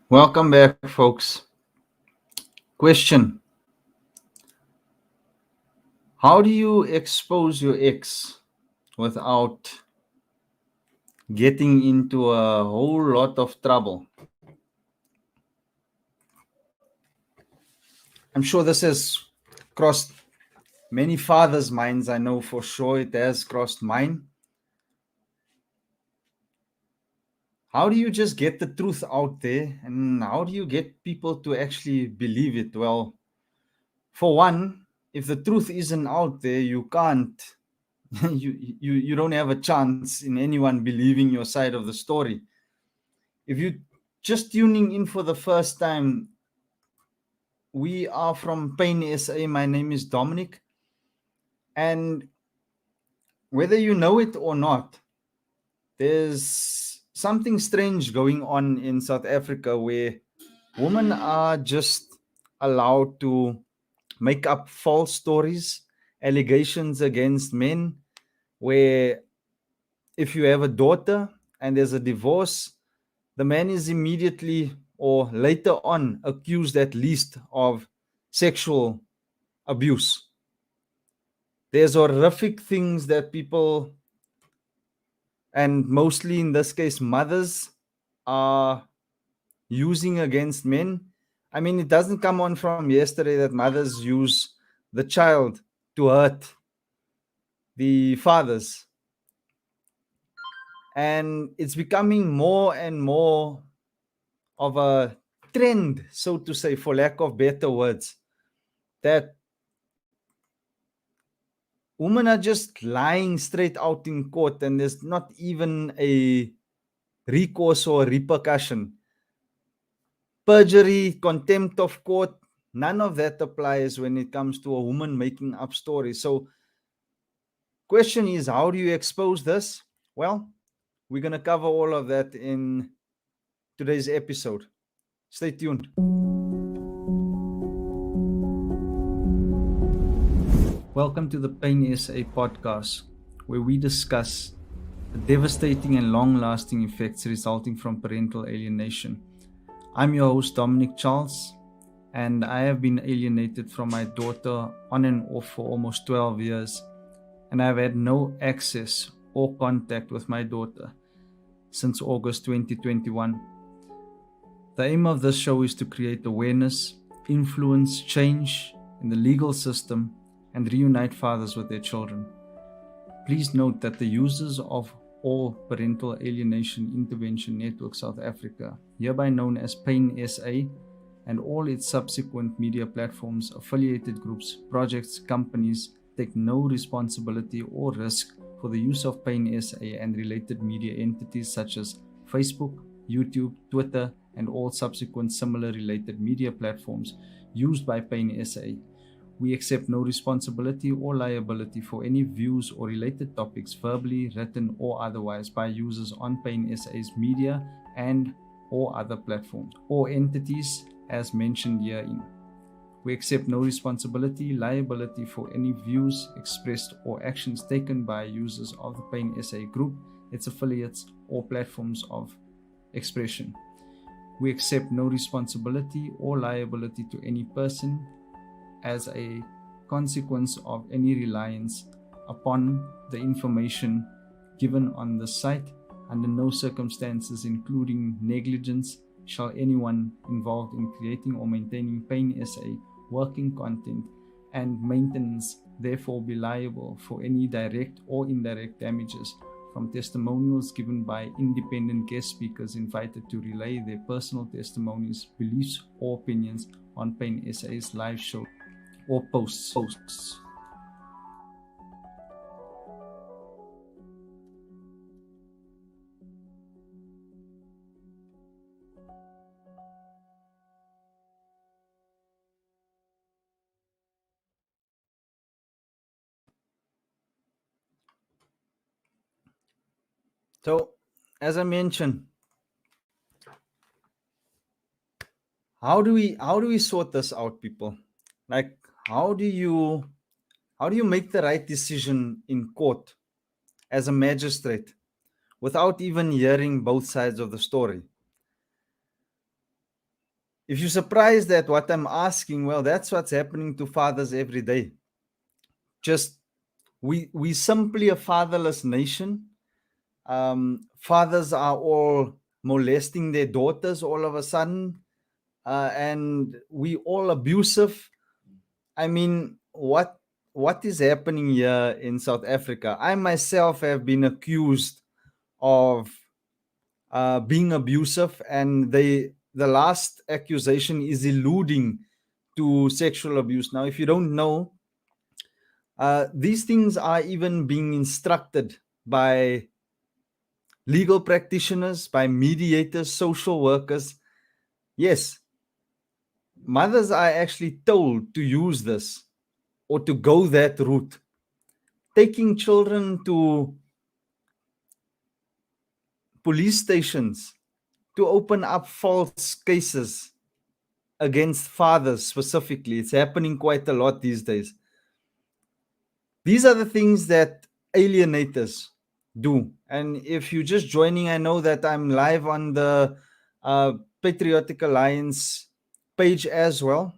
Welcome back, folks. Question: how do you expose your ex without getting into a whole lot of trouble? I'm sure this has crossed many fathers' minds. I know for sure it has crossed mine. How do you just get the truth out there, and how do you get people to actually believe it? Well, for one, if the truth isn't out there, you can't you don't have a chance in anyone believing your side of the story. If you just tuning in for the first time, we are from Pain SA. My name is Dominic, and whether you know it or not, there's something strange going on in South Africa where women are just allowed to make up false stories, allegations against men, where if you have a daughter and there's a divorce, the man is immediately or later on accused at least of sexual abuse. There's horrific things that people, and mostly in this case mothers, are using against men. I mean, it doesn't come on from yesterday that mothers use the child to hurt the fathers. And it's becoming more and more of a trend, so to say, for lack of better words, that women are just lying straight out in court and there's not even a recourse or repercussion. Perjury, contempt of court, none of that applies when it comes to a woman making up stories. So question is, how do you expose this? Well, we're going to cover all of that in today's episode. Stay tuned. Welcome to the Pain SA podcast, where we discuss the devastating and long-lasting effects resulting from parental alienation. I'm your host, Dominic Charles, and I have been alienated from my daughter on and off for almost 12 years, and I've had no access or contact with my daughter since August 2021. The aim of this show is to create awareness, influence, change in the legal system, and reunite fathers with their children. Please note that the users of all parental alienation intervention network South Africa, hereby known as Pain SA, and all its subsequent media platforms, affiliated groups, projects, companies, take no responsibility or risk for the use of Pain SA and related media entities such as Facebook, YouTube, Twitter, and all subsequent similar related media platforms used by Pain SA. We accept no responsibility or liability for any views or related topics, verbally, written, or otherwise, by users on Pain SA's media and or other platforms or entities as mentioned herein. We accept no responsibility, liability for any views expressed or actions taken by users of the Pain SA group, its affiliates, or platforms of expression. We accept no responsibility or liability to any person as a consequence of any reliance upon the information given on the site. Under no circumstances, including negligence, shall anyone involved in creating or maintaining Pain SA working content and maintenance therefore be liable for any direct or indirect damages from testimonials given by independent guest speakers invited to relay their personal testimonies, beliefs, or opinions on Pain SA's live show or posts. So, as I mentioned, how do we sort this out, people? Like, how do you make the right decision in court as a magistrate without even hearing both sides of the story? if you're surprised at what I'm asking, well, that's what's happening to fathers every day. Just we simply a fatherless nation. Fathers are all molesting their daughters all of a sudden, and we all abusive. I mean, what is happening here in South Africa? I myself have been accused of being abusive, and the last accusation is alluding to sexual abuse. Now, if you don't know, these things are even being instructed by legal practitioners, by mediators, social workers. Yes, mothers are actually told to use this or to go that route, taking children to police stations to open up false cases against fathers specifically. It's happening quite a lot these days. These are the things that alienators do. And if you're just joining, I know that I'm live on the Patriotic Alliance page as well.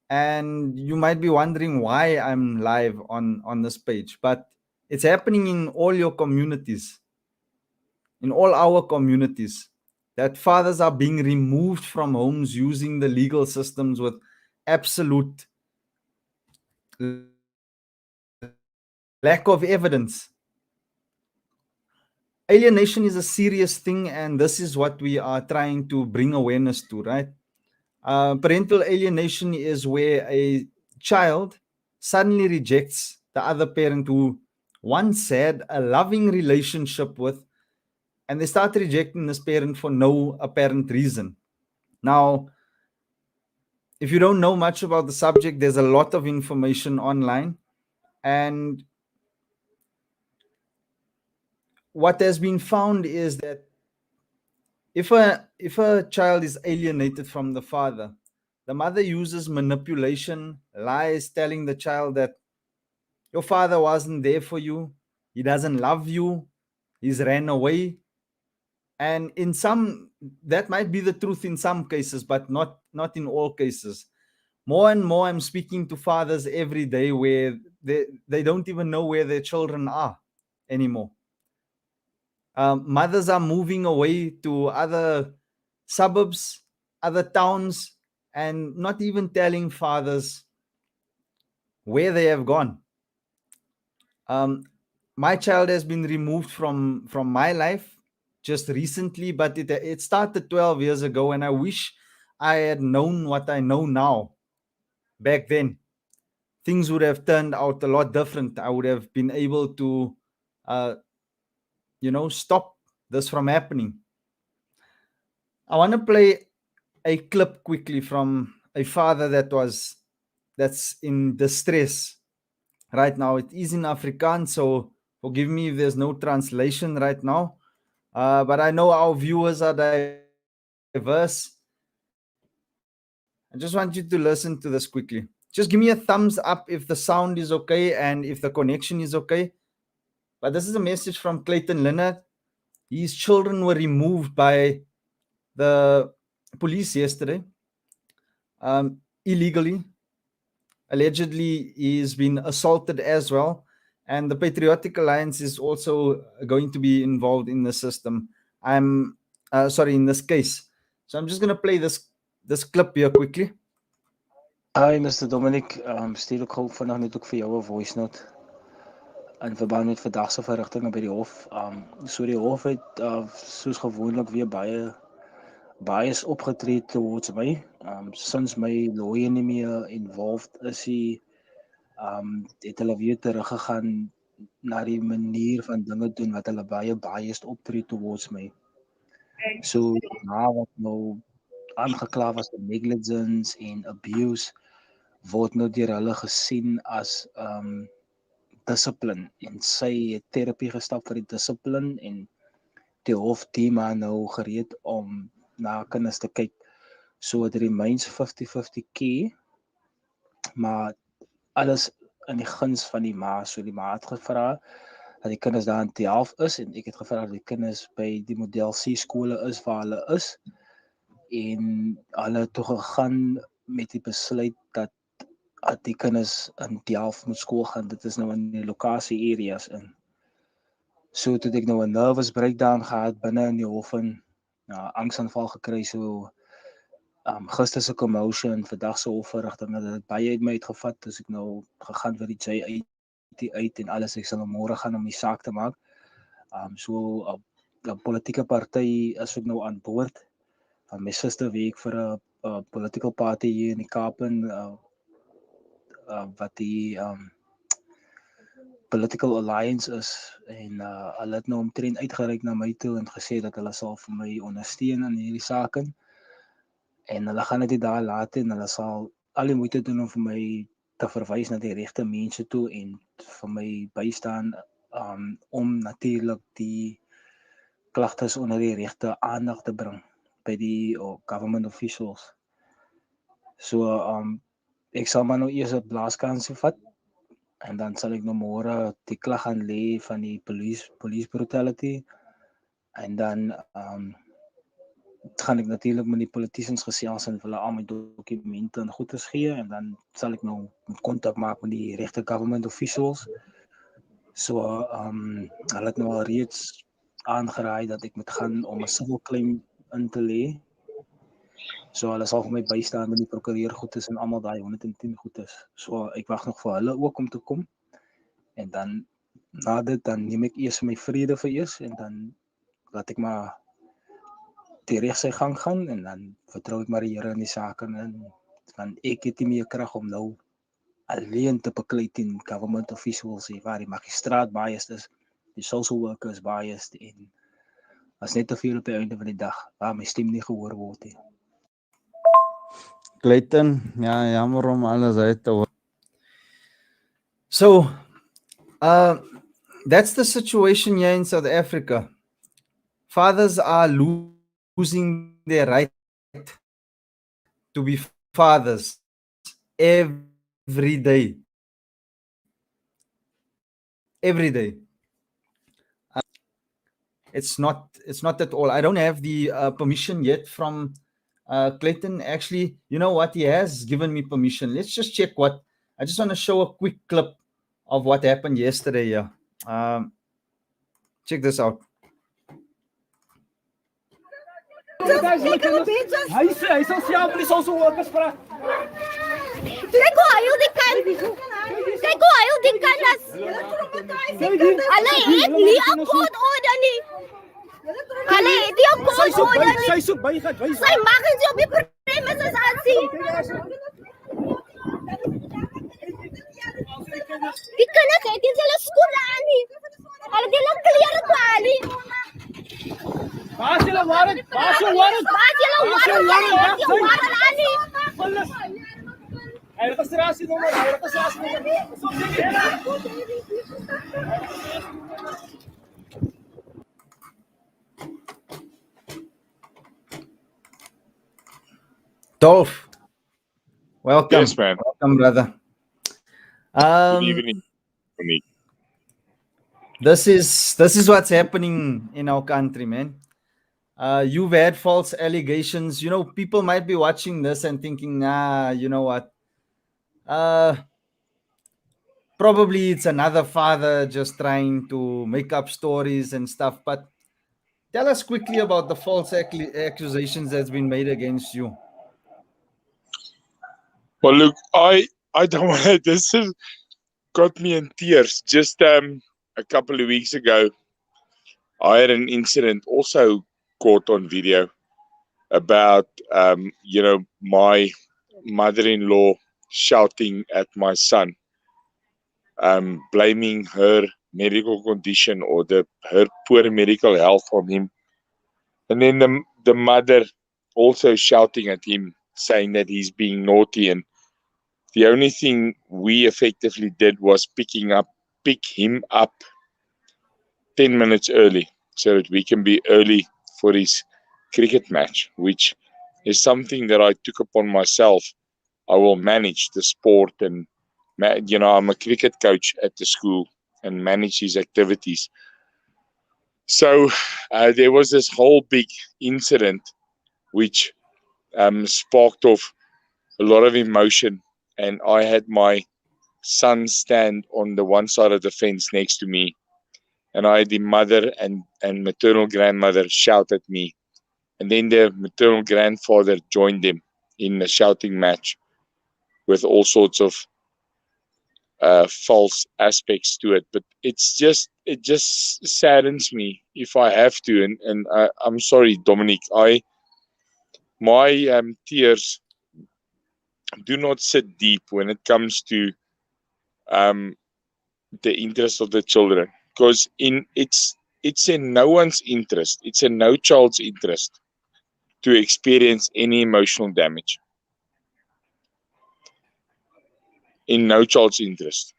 And you might be wondering why I'm live on this page, but it's happening in all your communities, in all our communities, that fathers are being removed from homes using the legal systems with absolute lack of evidence. Alienation is a serious thing, and this is what we are trying to bring awareness to, right? Parental alienation is where a child suddenly rejects the other parent who once had a loving relationship with, and they start rejecting this parent for no apparent reason. Now, if you don't know much about the subject, there's a lot of information online, and what has been found is that if a child is alienated from the father, the mother uses manipulation, lies, telling the child that your father wasn't there for you, he doesn't love you, he's ran away. And in some, that might be the truth in some cases, but not in all cases. More and more, I'm speaking to fathers every day where they don't even know where their children are anymore. Mothers are moving away to other suburbs, other towns, and not even telling fathers where they have gone. My child has been removed from my life just recently, but it started 12 years ago, and I wish I had known what I know now back then. Things would have turned out a lot different. I would have been able to stop this from happening. I want to play a clip quickly from a father that's in distress right now. It is in Afrikaans, so forgive me if there's no translation right now. But I know our viewers are diverse. I just want you to listen to this quickly. Just give me a thumbs up if the sound is okay and if the connection is okay. But this is a message from Clayton Leonard. His children were removed by the police yesterday, illegally. Allegedly, he's been assaulted as well. And the Patriotic Alliance is also going to be involved in the system. In this case. So I'm just going to play this clip here quickly. Hi, Mr. Dominic. Stuur ek gou vinnig net ook vir jou 'n voice note in verband met vandag se verrigtinge by die hof. So die hof het soos gewoonlik weer baie is opgetree towards my. Since my lawyer nie meer involved is, het hulle weer teruggegaan na die manier van dinge doen wat hulle baie is optree towards my. So na wat nou aangekla was vir negligence en abuse, word nou deur hulle gesien as dissipline, en sy het terapie gestap vir die dissipline, en die hof team maar nou gereed om na kinders te kyk. So it remains 50-50 key, maar alles in die guns van die ma. So die ma het gevra dat die kinders daar in die helft is, en ek het gevra dat die kinders by die model C skole is waar hulle is, en hulle toe gegaan met die besluit dat die kinders in Delft moet skool gaan. Dit is nou in die lokasie areas in. So toe ek nou 'n nervous breakdown gehad binne in die hof en angsaanval gekry. So gister se commotion, vandag se hofverrigting het dit baie uit my uitgevat. Dus ek nou gegaan vir die JIT uit en alles. Ek sal nou môre gaan om die saak te maak. So 'n politieke party is ook nou aan boord. Van my suster week vir 'n political party hier in die Kaap wat die political alliance is en hulle het nou omtrent uitgereik na my toe en gesê dat hulle sal vir my ondersteun in hierdie saak en hulle gaan dit daar laat en hulle sal al die moeite doen om vir my te verwys na die regte mense toe en vir my bystaan om natuurlik die klagtes onder die regte aandag te bring by die government officials. So ek sal maar nou eers 'n blaaskansie vat en dan sal ek nou môre die klag gaan lê van die police brutality en dan gaan ek natuurlik met die politicians gesels en hulle al my dokumente en goedes gee en dan sal ek nou kontak maak met die regte government officials. So hulle het nou al reeds aangeraai dat ek moet gaan om 'n civil claim in te lê. So hulle sal vir my bystaan met die prokureur goedes en almal daai 110 goedes. So ek wag nog vir hulle ook om te kom. En dan na dit dan neem ek eers my vrede vir eers en dan laat ek maar die reg sy gang gaan en dan vertrou ek maar die Here in die saak en dan ek het nie meer krag om nou alleen te beklei teen government officials waar die magistraat biased is, die social workers biased en as net te veel op die einde van die dag waar my stem nie gehoor word nie. Clayton, ja, jammer om alles uit te hoor. So, that's the situation here in South Africa. Fathers are losing their right to be fathers every day. Every day. It's not at all. I don't have the permission yet from Clayton. Actually, you know what? He has given me permission. Let's just check what. I just want to show a quick clip of what happened yesterday. Yeah. Check this out. Hy sal self vir die social workers vra. Kyk hoe hy die kan. Kyk hoe hy die kan as. Hulle het nie 'n court order nie. Hulle het nie 'n court order nie. Sy soek bygaan, wys. Sy mag nie op die premises aansien. Die kinders het nie hulle skole aan nie. Hulle het hulle klere aan nie. Waar is julle warrant? Waar is julle warrant? Waar is julle warrant? Jy warrant aan nie. Volgens. Hy registrasienommer, hy registrasienommer. So seker. Dolph, welcome. Yes, man. Welcome, brother. Good evening, Monique. This is what's happening in our country, man. You've had false allegations. You know, people might be watching this and thinking, nah, you know what? Probably it's another father just trying to make up stories and stuff. But tell us quickly about the false accusations that's been made against you. Well, look, I don't want to. This has got me in tears. Just a couple of weeks ago, I had an incident also caught on video about my mother-in-law shouting at my son, blaming her medical condition or her poor medical health on him, and then the mother also shouting at him, saying that he's being naughty. And the only thing we effectively did was pick him up 10 minutes early so that we can be early for his cricket match, which is something that I took upon myself. I will manage the sport and, I'm a cricket coach at the school and manage his activities. So there was this whole big incident which sparked off a lot of emotion, and I had my son stand on the one side of the fence next to me, and I had the mother and maternal grandmother shout at me, and then the maternal grandfather joined them in a shouting match with all sorts of false aspects to it. But it just saddens me if I have to, and I'm sorry, Dominic, my tears do not sit deep when it comes to um, the interest of the children, because it's in no one's interest, it's in no child's interest to experience any emotional damage. In no child's interest.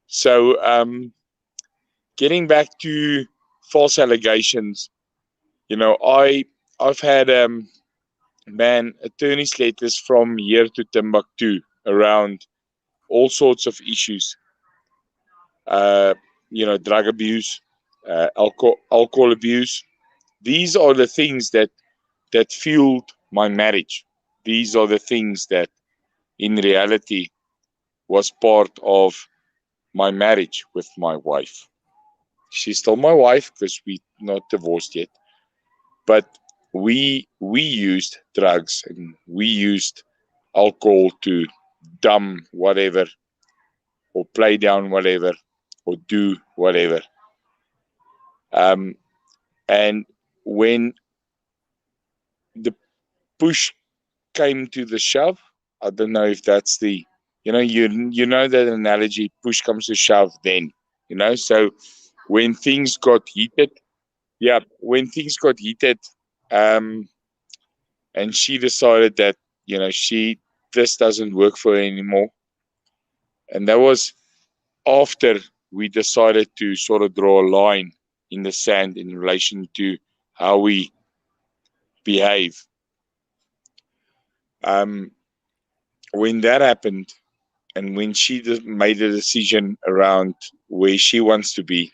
So getting back to false allegations, I've had attorneys letters from here to Timbuktu around all sorts of issues. Drug abuse, alcohol abuse. These are the things that fueled my marriage. These are the things that in reality was part of my marriage with my wife. She's still my wife because we're not divorced yet. But we used drugs and we used alcohol to dumb whatever or play down whatever or do whatever. And when the push came to the shove, I don't know if that's the, you know that analogy, push comes to shove then, so when things got heated, and she decided that, this doesn't work for her anymore. And that was after we decided to sort of draw a line in the sand in relation to how we behave. When that happened, and when she made a decision around where she wants to be,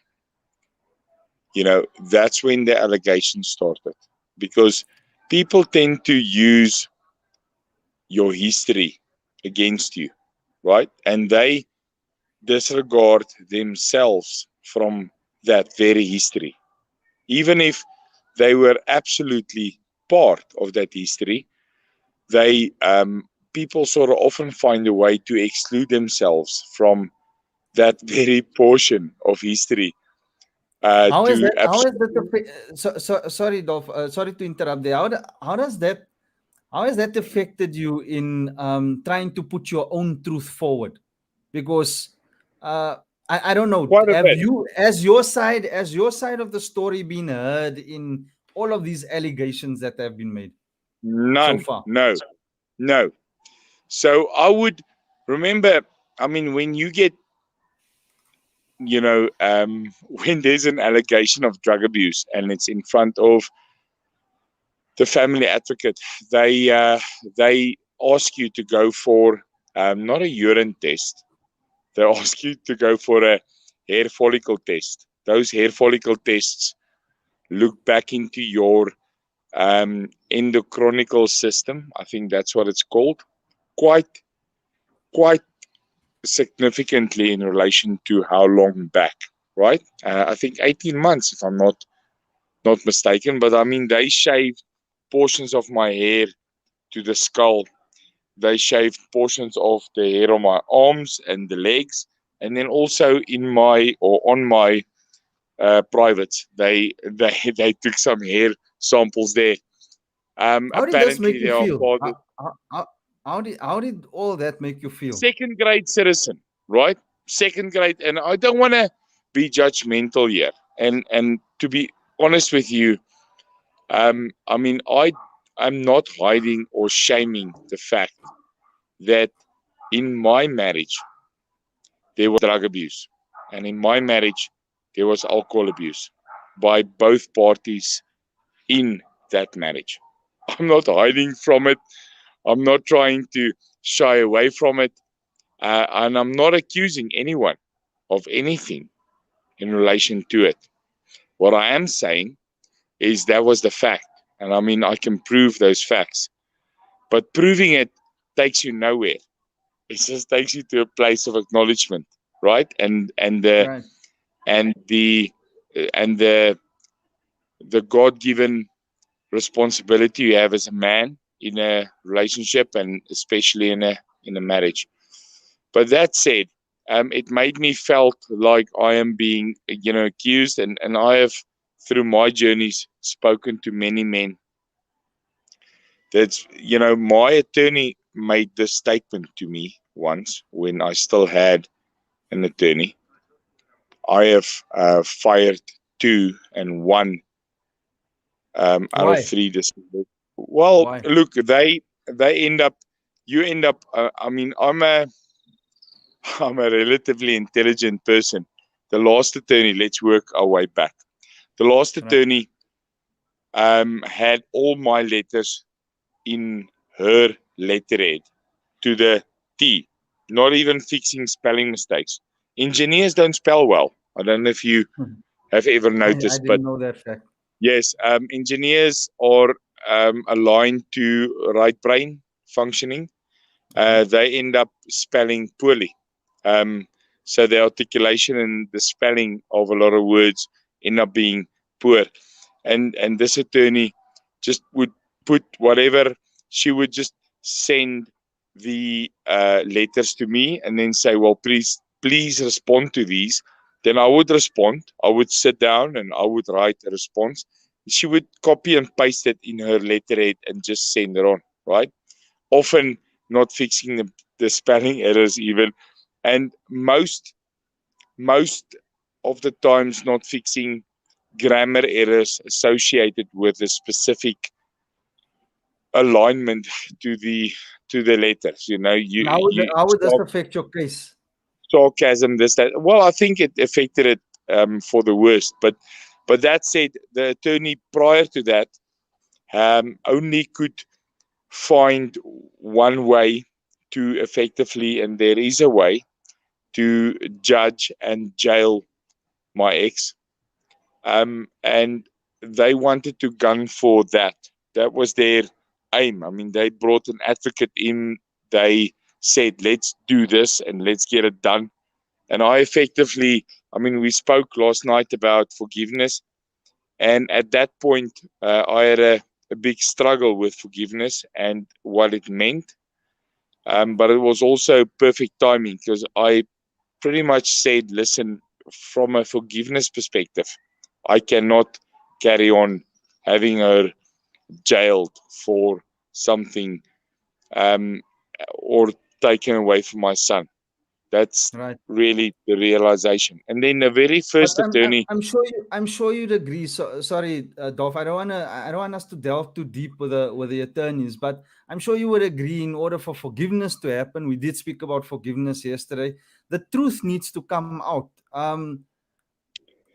that's when the allegations started. Because people tend to use your history against you, right? And they disregard themselves from that very history. Even if they were absolutely part of that history, they people sort of often find a way to exclude themselves from that very portion of history. How is that? How is that? Sorry, Dolph. Sorry to interrupt there. How has that affected you in trying to put your own truth forward? Because I don't know. Quite a Have bit. you, as your side of the story, been heard in all of these allegations that have been made so None. far? No. So I would remember. I mean, when you get, when there's an allegation of drug abuse and it's in front of the family advocate, they ask you to go for not a urine test. They ask you to go for a hair follicle test. Those hair follicle tests look back into your endocrinial system. I think that's what it's called. Quite significantly in relation to how long back, right? I think 18 months, if I'm not mistaken. But I mean, they shaved portions of my hair to the skull. They shaved portions of the hair on my arms and the legs, and then also on my privates. They took some hair samples there. How did this make Apparently, they you are feel? father. How did all that make you feel? Second grade citizen, right? Second grade, and I don't want to be judgmental here. And to be honest with you, I mean, I'm not hiding or shaming the fact that in my marriage there was drug abuse, and in my marriage there was alcohol abuse by both parties in that marriage. I'm not hiding from it. I'm not trying to shy away from it. And I'm not accusing anyone of anything in relation to it. What I am saying is that was the fact. And I mean, I can prove those facts. But proving it takes you nowhere. It just takes you to a place of acknowledgement, right? And the Right. and the and the God-given responsibility you have as a man in a relationship, and especially in a marriage. But that said, it made me felt like I am being, accused, and I have, through my journeys, spoken to many men. That's, my attorney made this statement to me once when I still had an attorney. I have fired 2 and 1 out of Why? 3 dismissals. Well, Why? look, they end up. You end up. I mean, I'm a relatively intelligent person. The last attorney, let's work our way back. The last Right. attorney had all my letters in her letterhead to the T, not even fixing spelling mistakes. Engineers don't spell well. I don't know if you have ever I noticed, but didn't know that fact. yes, engineers are aligned to right brain functioning. They end up spelling poorly. So the articulation and the spelling of a lot of words end up being poor. And this attorney just would put whatever. She would just send the letters to me and then say, well, please respond to these. Then I would respond. I would sit down and I would write a response. She would copy and paste it in her letterhead and just send it on, right? Often not fixing the spelling errors even, and most of the times not fixing grammar errors associated with a specific alignment to the letters. And You how would this affect your case? sarcasm, this, that. Well, I think it affected it for the worst. But that said, the attorney prior to that only could find one way to effectively, and there is a way to judge and jail my ex. And they wanted to gun for that. That was their aim. I mean, they brought an advocate in. They said, let's do this and let's get it done. And I effectively, I mean, we spoke last night about forgiveness. And at that point, I had a big struggle with forgiveness and what it meant. But it was also perfect timing because I pretty much said, listen, from a forgiveness perspective, I cannot carry on having her jailed for something or taken away from my son. That's Right. really the realization. And then the very But first attorney, I'm sure you'd agree. So sorry, Dolph. I don't want us to delve too deep with the attorneys, but I'm sure you would agree. In order for forgiveness to happen, we did speak about forgiveness yesterday. The truth needs to come out.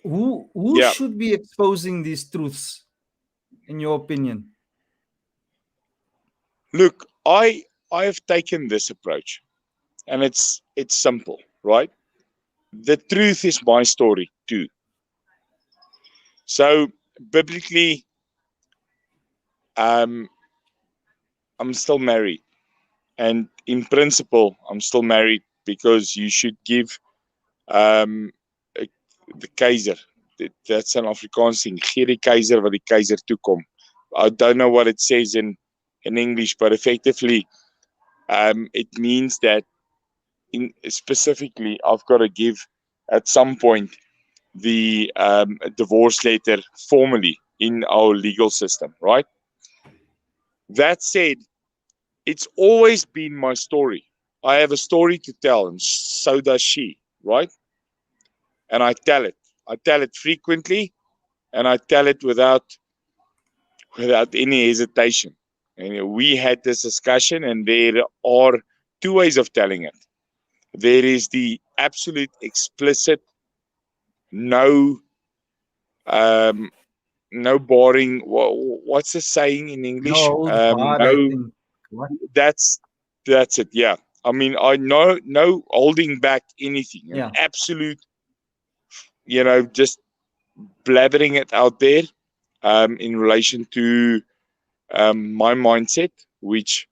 Who yeah, should be exposing these truths, in your opinion? look, I have taken this approach, and it's simple, right? The truth is my story too. So biblically, I'm still married, and in principle, I'm still married because you should give um, the keizer. That's an Afrikaans thing. Gee die keizer wat die keizer toekom. I don't know what it says in English, but effectively, it means that specifically, I've got to give at some point the divorce letter formally in our legal system, right? That said, it's always been my story. I have a story to tell, and so does she, right? And I tell it. I tell it frequently, and I tell it without any hesitation. And we had this discussion, and there are 2 ways of telling it. There is the absolute explicit, no, no boring. What's the saying in No English? holds barred, I No, think. What? that's it. Yeah, I mean, I know no holding back anything. An Yeah. absolute, just blabbering it out there in relation to my mindset, which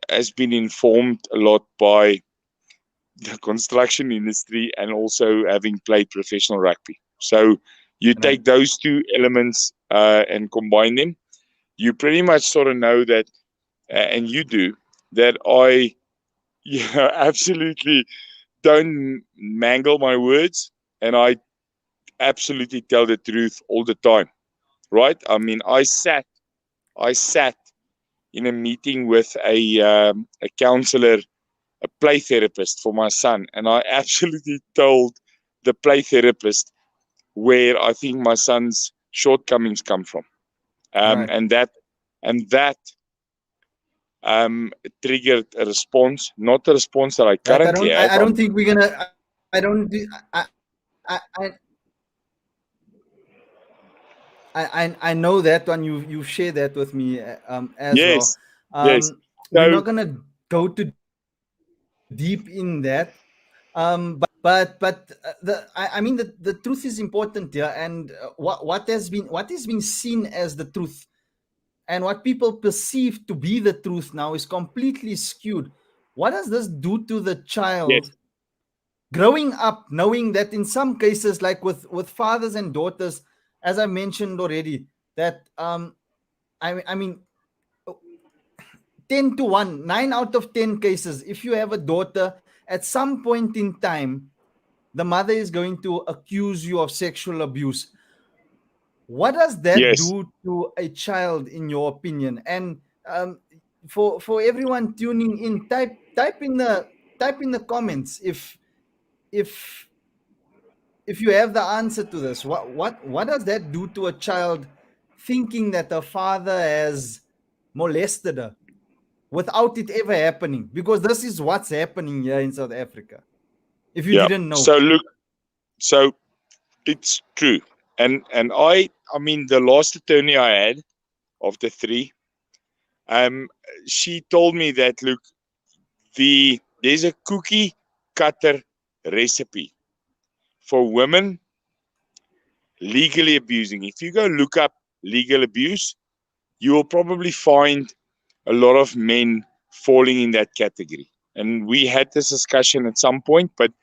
has been informed a lot by the construction industry and also having played professional rugby. So you take those two elements and combine them, you pretty much sort of know that, and you do, that I absolutely don't mangle my words, and I absolutely tell the truth all the time, right? I mean, I sat in a meeting with a counselor, a play therapist for my son, and I absolutely told the play therapist where I think my son's shortcomings come from, and that triggered a response, not a response that I currently have. I don't think we're gonna. I don't. I know that one. You share that with me as yes, well. yes. We're So not gonna go too deep in that. I mean the truth is important here, and what has been seen as the truth, and what people perceive to be the truth now is completely skewed. What does this do to the child? yes, Growing up knowing that in some cases, like with fathers and daughters, as I mentioned already, that I mean 10 to 1, 9 out of 10 cases, if you have a daughter, at some point in time the mother is going to accuse you of sexual abuse. What does that yes, do to a child, in your opinion? And for everyone tuning in, type in the comments if if you have the answer to this. What does that do to a child thinking that her father has molested her without it ever happening? Because this is what's happening here in South Africa, if you yeah. didn't know. So look, so it's true, and I mean, the last attorney I had of the three, she told me that, look, there's a cookie cutter recipe for women legally abusing. If you go look up legal abuse, you will probably find a lot of men falling in that category. And we had this discussion at some point, but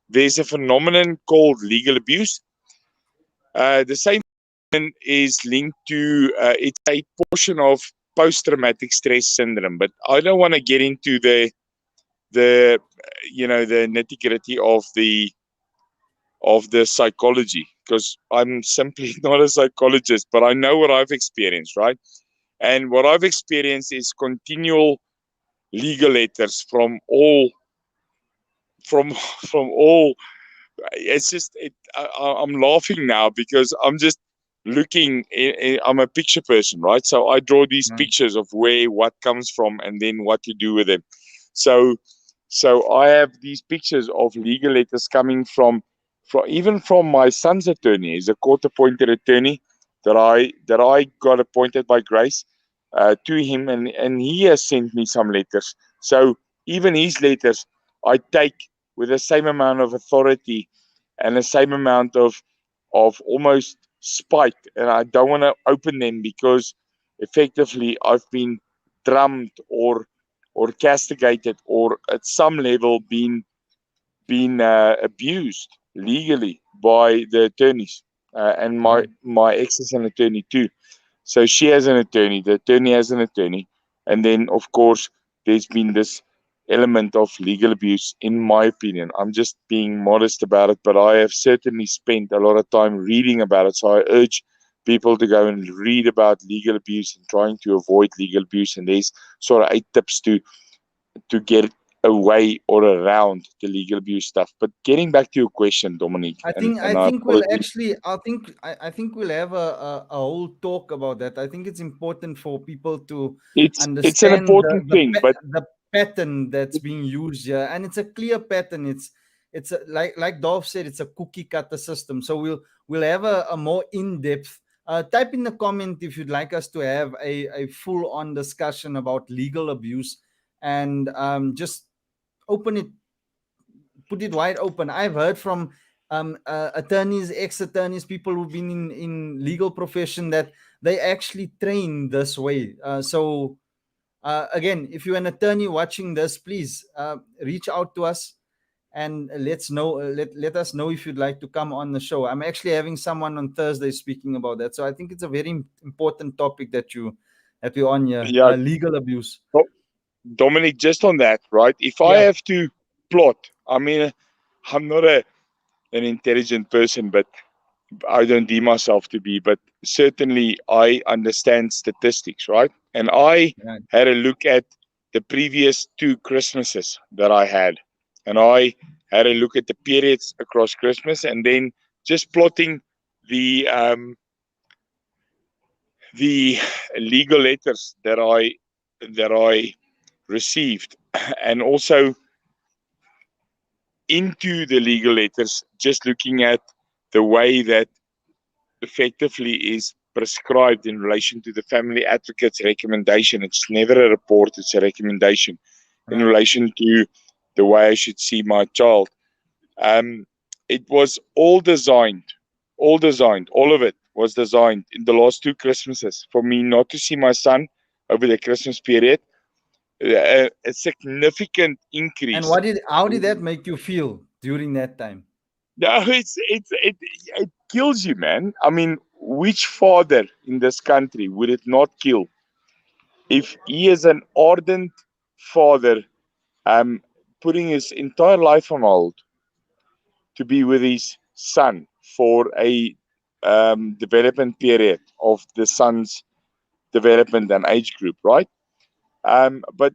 there's a phenomenon called legal abuse. The same is linked to it's a portion of post-traumatic stress syndrome, but I don't want to get into the the nitty-gritty of the psychology, because I'm simply not a psychologist, but I know what I've experienced, right? And what I've experienced is continual legal letters from all from from all. It's just I'm laughing now because I'm just looking. I'm a picture person, right? So I draw these pictures of where what comes from and then what to do with them. So I have these pictures of legal letters coming from even from my son's attorney. He's a court-appointed attorney that I got appointed by Grace to him, and he has sent me some letters. So even his letters, I take with the same amount of authority and the same amount of almost spite, and I don't want to open them because effectively I've been drummed or castigated or at some level been abused legally by the attorneys, and my ex is an attorney too. So she has an attorney, the attorney has an attorney, and then of course there's been this element of legal abuse. In my opinion, I'm just being modest about it, but I have certainly spent a lot of time reading about it. So I urge people to go and read about legal abuse and trying to avoid legal abuse. And there's sort of 8 tips to get away or around the legal abuse stuff. But getting back to your question, Dominique, I and think we'll actually I think we'll have a whole talk about that. I think it's important for people to it's an understand important thing, but the pattern that's being used here, and it's a clear pattern. It's like Dolph said, it's a cookie cutter system. So we'll have a more in-depth. Type in the comment if you'd like us to have a full-on discussion about legal abuse, and just open it, put it wide open. I've heard from attorneys, ex-attorneys, people who've been in legal profession that they actually train this way. Again, if you're an attorney watching this, please reach out to us and let us know if you'd like to come on the show. I'm actually having someone on Thursday speaking about that, so I think it's a very important topic that we're on here. Yeah, Legal abuse. Dominic, just on that, right? If I Yeah. have to plot, I mean, I'm not an intelligent person, but I don't deem myself to be, but certainly I understand statistics, right? And I Right. had a look at the previous 2 Christmases that I had, and I had a look at the periods across Christmas, and then just plotting the legal letters that I received, and also into the legal letters, just looking at the way that effectively is prescribed in relation to the family advocate's recommendation. It's never a report, it's a recommendation in Right. relation to the way I should see my child. It was all designed, all of it was designed in the last 2 Christmases for me not to see my son over the Christmas period. A significant And increase. how did that make you feel during that time? No, it kills you, man. I mean, which father in this country would it not kill if he is an ardent father, putting his entire life on hold to be with his son for a development period of the son's development and age group, right? But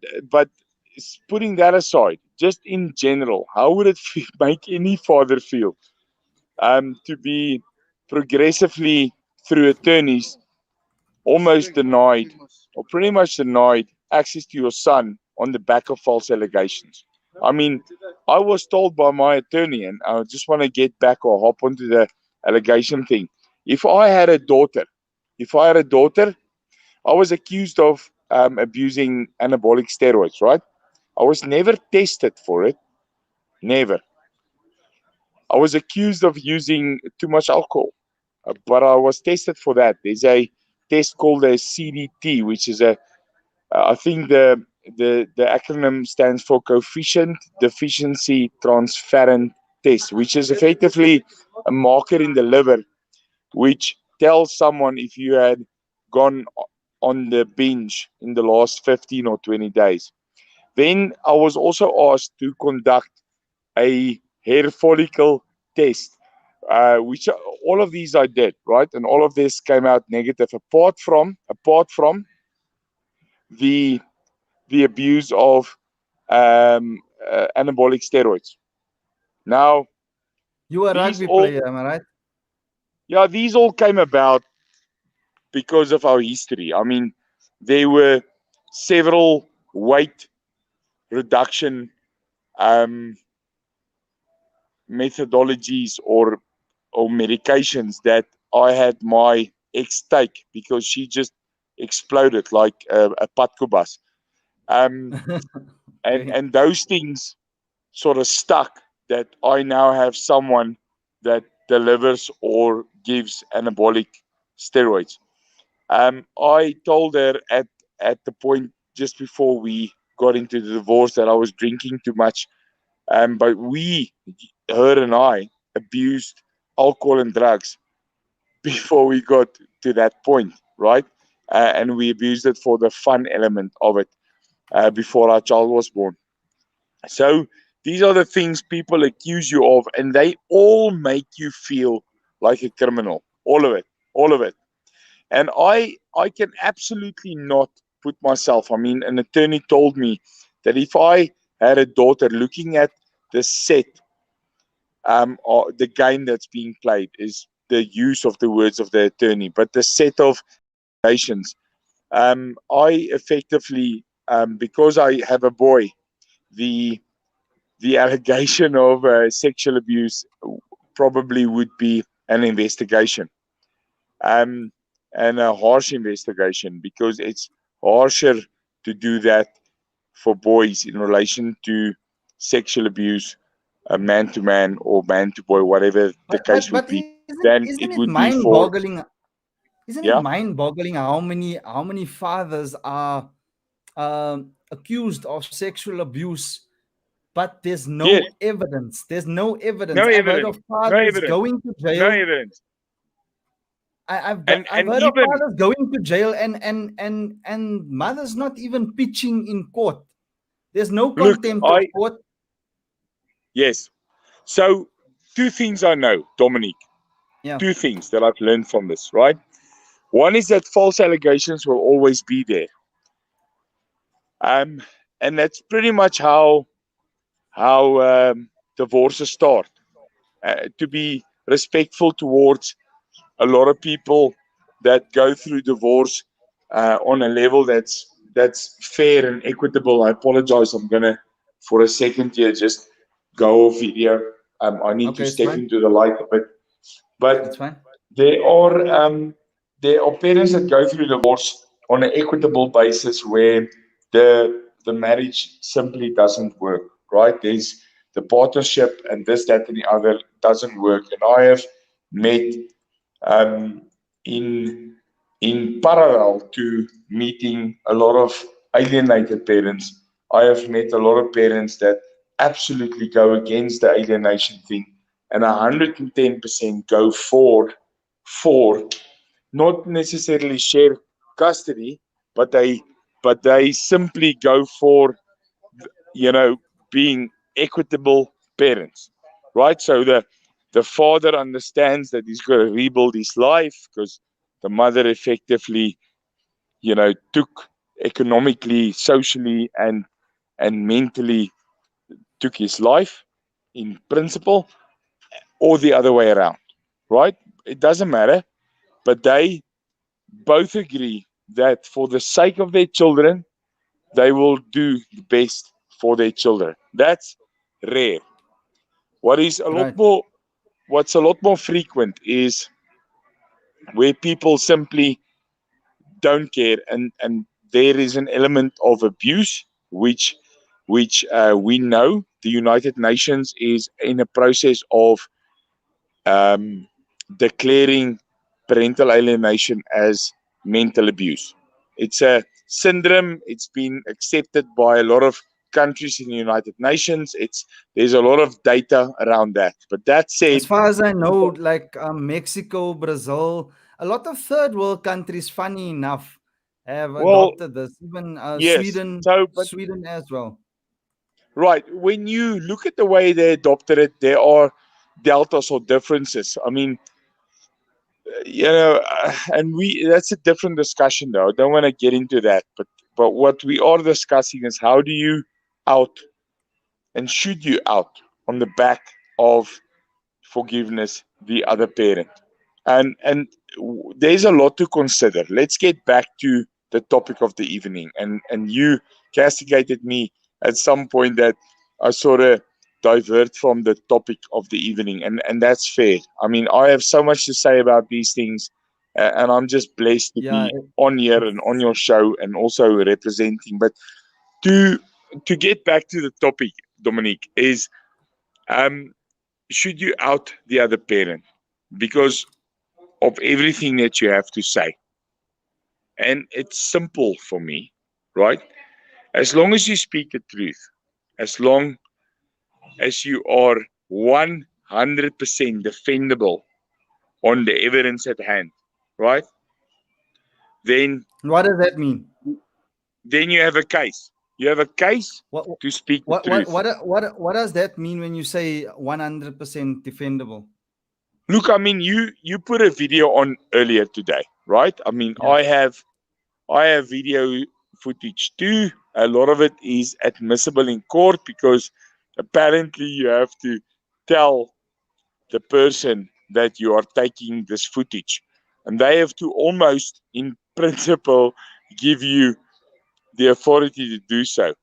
putting that aside, just in general, how would it make any father feel to be progressively through attorneys almost denied or pretty much denied access to your son on the back of false allegations? I mean, I was told by my attorney, and I just want to get back or hop onto the allegation thing. If I had a daughter, I was accused of abusing anabolic steroids, right? I was never tested for it. Never. I was accused of using too much alcohol, but I was tested for that. There's a test called a CDT, which is I think the acronym stands for Coefficient Deficiency Transference Test, which is effectively a marker in the liver, which tells someone if you had gone on the binge in the last 15 or 20 days. Then I was also asked to conduct a hair follicle test, which all of these I did, right? And all of this came out negative, apart from the abuse of anabolic steroids. Now, You were a these rugby all, player, am I right? yeah, these all came about because of our history. I mean, there were several weight reduction um, methodologies or medications that I had my ex take because she just exploded like a patkobas. Um, and Okay. and those things sort of stuck that I now have someone that delivers or gives anabolic steroids. I told her at the point just before we got into the divorce that I was drinking too much. But her and I, abused alcohol and drugs before we got to that point, right? And we abused it for the fun element of it before our child was born. So these are the things people accuse you of, and they all make you feel like a criminal. All of it. And I can absolutely not put myself. I mean, an attorney told me that if I had a daughter, looking at the set, or the game that's being played is the use of the words of the attorney, but the set of nations. I effectively, because I have a boy, the allegation of sexual abuse probably would be an investigation, um, and a harsh investigation, because it's harsher to do that for boys in relation to sexual abuse, man to man or man to boy, whatever the case would But be, isn't than it it would be for. mind-boggling? Isn't it Yeah. mind-boggling how many fathers are accused of sexual abuse, but there's Yes. no evidence. There's no No evidence. I've heard evidence. of No fathers evidence. going to No jail. evidence. I've And heard of even fathers going to jail and mothers not even pitching in court. There's no look, contempt of court. yes. So two things I know, Dominic. Yeah. Two things that I've learned from this, right? One is that false allegations will always be there. Um, and that's pretty much how divorces start. To be respectful towards a lot of people that go through divorce on a level that's fair and equitable. I apologize. I'm gonna for a second here just go off video. I need to Okay, it's step fine. into the light a bit. It's But fine. there are um, there are parents that go through divorce on an equitable basis where the marriage simply doesn't work. Right? There's the partnership and this, that, and the other doesn't work. And I have met um, in parallel to meeting a lot of alienated parents, I have met a lot of parents that absolutely go against the alienation thing and 110% go for not necessarily share custody, but they simply go for being equitable parents, right? So the father understands that he's got to rebuild his life because the mother effectively, took economically, socially, and mentally took his life in principle, or the other way around, right? It doesn't matter, but they both agree that for the sake of their children, they will do the best for their children. That's rare. What is a lot Right. more what's a lot more frequent is where people simply don't care, and there is an element of abuse which we know the United Nations is in a process of um, declaring parental alienation as mental abuse. It's a syndrome. It's been accepted by a lot of countries in the United Nations. There's a lot of data around that. But that As said, far as I know, like Mexico, Brazil, a lot of third world countries, funny enough, have well, adopted this. Even yes. So, but Sweden as well. right, when you look at the way they adopted it, there are deltas or differences. I mean, and that's a different discussion though. I don't want to get into that, but what we are discussing is how do you out and should you out on the back of forgiveness the other parent, and there's a lot to consider. Let's get back to the topic of the evening, and you castigated me at some point that I sort of divert from the topic of the evening, and that's fair. I mean, I have so much to say about these things, and I'm just blessed to Yeah, be on here and on it's your show and also representing. But to get back to the topic, Dominique, is um, should you out the other parent because of everything that you have to say? And it's simple for me, right? As long as you speak the truth, as long as you are 100% defendable on the evidence at hand, right? Then what does that mean? you have a case. You have a case What to speak the what what truth. what does that mean when you say 100% defendable? Look, I mean, you put a video on earlier today, right? I mean, Yeah. I have video footage too. A lot of it is admissible in court because apparently you have to tell the person that you are taking this footage. And they have to almost, in principle, give you the authority to do so.